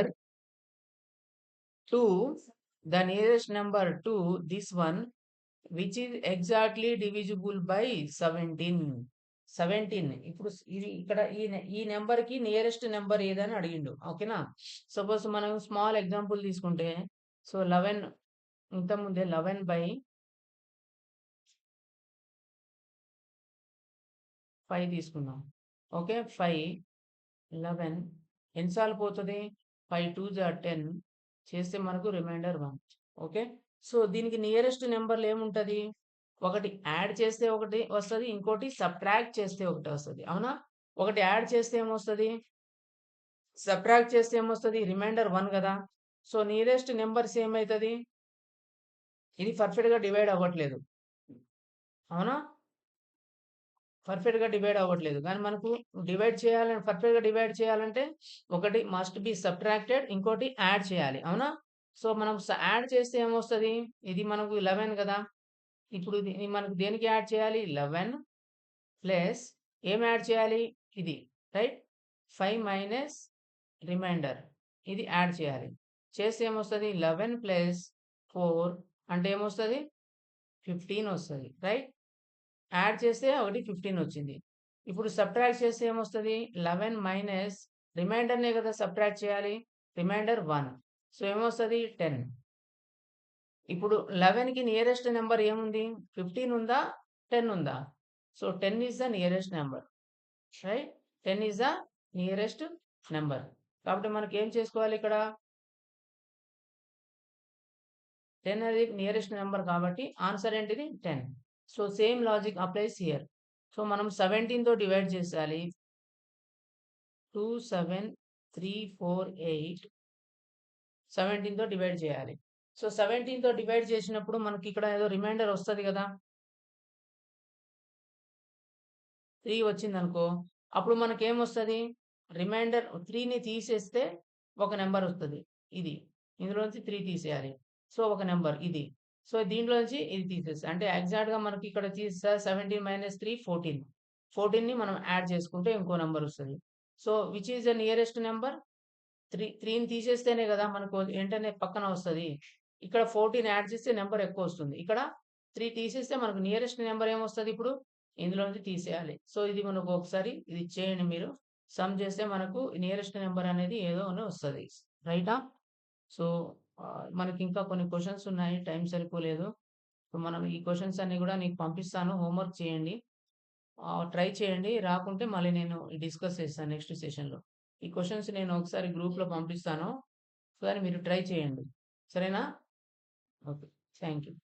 to this one which is exactly divisible by 17. 17. ఇప్పుడు ఇది ఇక్కడ ఈ number కి nearest number ఏదని అడిగిండు. ఓకేనా? Suppose మనం స్మాల్ ఎగ్జాంపుల్ తీసుకుంటే, సో 11 ఇంత ముందే 11 by 5 తీసుకున్నాం. ఓకే, 5 11 ఎన్నిసార్లు పోతుంది? 5 2 10 చేస్తే మనకు రిమైండర్ 1. ఓకే, సో దీనికి నియరెస్ట్ నెంబర్లు ఏముంటది? ఒకటి యాడ్ చేస్తే ఒకటి వస్తుంది, ఇంకోటి సబ్ట్రాక్ట్ చేస్తే ఒకటి వస్తుంది. అవునా? ఒకటి యాడ్ చేస్తే ఏమొస్తుంది? సబ్ట్రాక్ట్ చేస్తే ఏమొస్తుంది? రిమైండర్ 1 కదా. సో నియరెస్ట్ నెంబర్స్ ఏమవుతుంది? ఇది పర్ఫెక్ట్ గా డివైడ్ అవ్వట్లేదు. అవునా? పర్ఫెక్ట్ గా డివైడ్ అవ్వట్లేదు. కానీ మనకు డివైడ్ చేయాలని, పర్ఫెక్ట్ గా డివైడ్ చేయాలంటే ఒకటి మస్ట్ బి సబ్ట్రాక్టెడ్, ఇంకోటి యాడ్ చేయాలి. అవునా? సో మనం యాడ్ చేస్తే ఏమొస్తుంది? ఇది మనకు 11 కదా. ఇప్పుడు ఇది మనకు దేనికి యాడ్ చేయాలి? 11 ప్లస్ ఏం యాడ్ చేయాలి? ఇది రైట్. 5 మైనస్ రిమైండర్ ఇది యాడ్ చేయాలి. చేస్తే ఏమొస్తుంది? 11 ప్లస్ 4 అంటే ఏమొస్తుంది? 15 వస్తుంది. రైట్? యాడ్ చేస్తే ఒకటి 15 వచ్చింది. ఇప్పుడు సబ్ట్రాక్ట్ చేస్తే ఏమొస్తుంది? 11 మైనస్ రిమైండర్నే కదా సబ్ట్రాక్ట్ చేయాలి. రిమైండర్ 1. సో ఏమొస్తుంది? 10. ఇప్పుడు 11 కి నియరెస్ట్ నెంబర్ ఏముంది? 15 ఉందా? 10 ఉందా? So 10 is the nearest number. Right? 10 is the nearest number. కాబట్టి మనకి ఏం చేసుకోవాలి ఇక్కడ? 10 అనేది నియరెస్ట్ నెంబర్ కాబట్టి ఆన్సర్ ఏంటిది? 10. So same logic applies here. So మనం 17 తో డివైడ్ చేయాలి. 2 7 3 4 8 17 తో డివైడ్ చేయాలి. సో 17 తో డివైడ్ చేసినప్పుడు మనకి ఇక్కడ ఏదో రిమైండర్ వస్తుంది కదా. 3 వచ్చింది అనుకో, అప్పుడు మనకి ఏమొస్తుంది? రిమైండర్ 3ని తీసేస్తే ఒక నెంబర్ వస్తుంది. ఇది ఇందులోంచి 3 తీసేయాలి. సో ఒక నెంబర్ ఇది. సో దీంట్లోంచి ఇది తీసేస్తే అంటే ఎగ్జాక్ట్ గా మనకి ఇక్కడ తీస్తే 17 మైనస్ 3 14. 14ని మనం యాడ్ చేసుకుంటే ఇంకో నెంబర్ వస్తుంది. So which is the nearest number? 3ని తీసేస్తేనే కదా మనకు వెంటనే పక్కన వస్తుంది. ఇక్కడ 14 యాడ్ చేస్తే నెంబర్ ఎక్కువ వస్తుంది. ఇక్కడ 3 తీసేస్తే మనకు నియరెస్ట్ నంబర్ ఏమొస్తది ఇప్పుడు? ఇందులో నుంచి తీసేయాలి. సో, ఇది మనకు ఒకసారి ఇది చేయండి మీరు. సమ్ చేస్తే మనకు నియరెస్ట్ నంబర్ అనేది ఏదో అని వస్తది. రైటా? సో, మనకింకా కొన్ని క్వెషన్స్ ఉన్నాయి. టైం సరిపోలేదు. సో, మనం ఈ క్వెషన్స్ అన్నీ గూడా నీకు పంపిస్తాను. హోంవర్క్ చేయండి. ట్రై చేయండి. రాకుంటే మళ్ళీ నేను డిస్కస్ చేస్తాను నెక్స్ట్ సెషన్‌లో. ఈ క్వెషన్స్ నేను ఒకసారి గ్రూప్‌లో పంపిస్తాను. ఒకసారి మీరు ట్రై చేయండి. సరేనా? ఓకే. Thank you.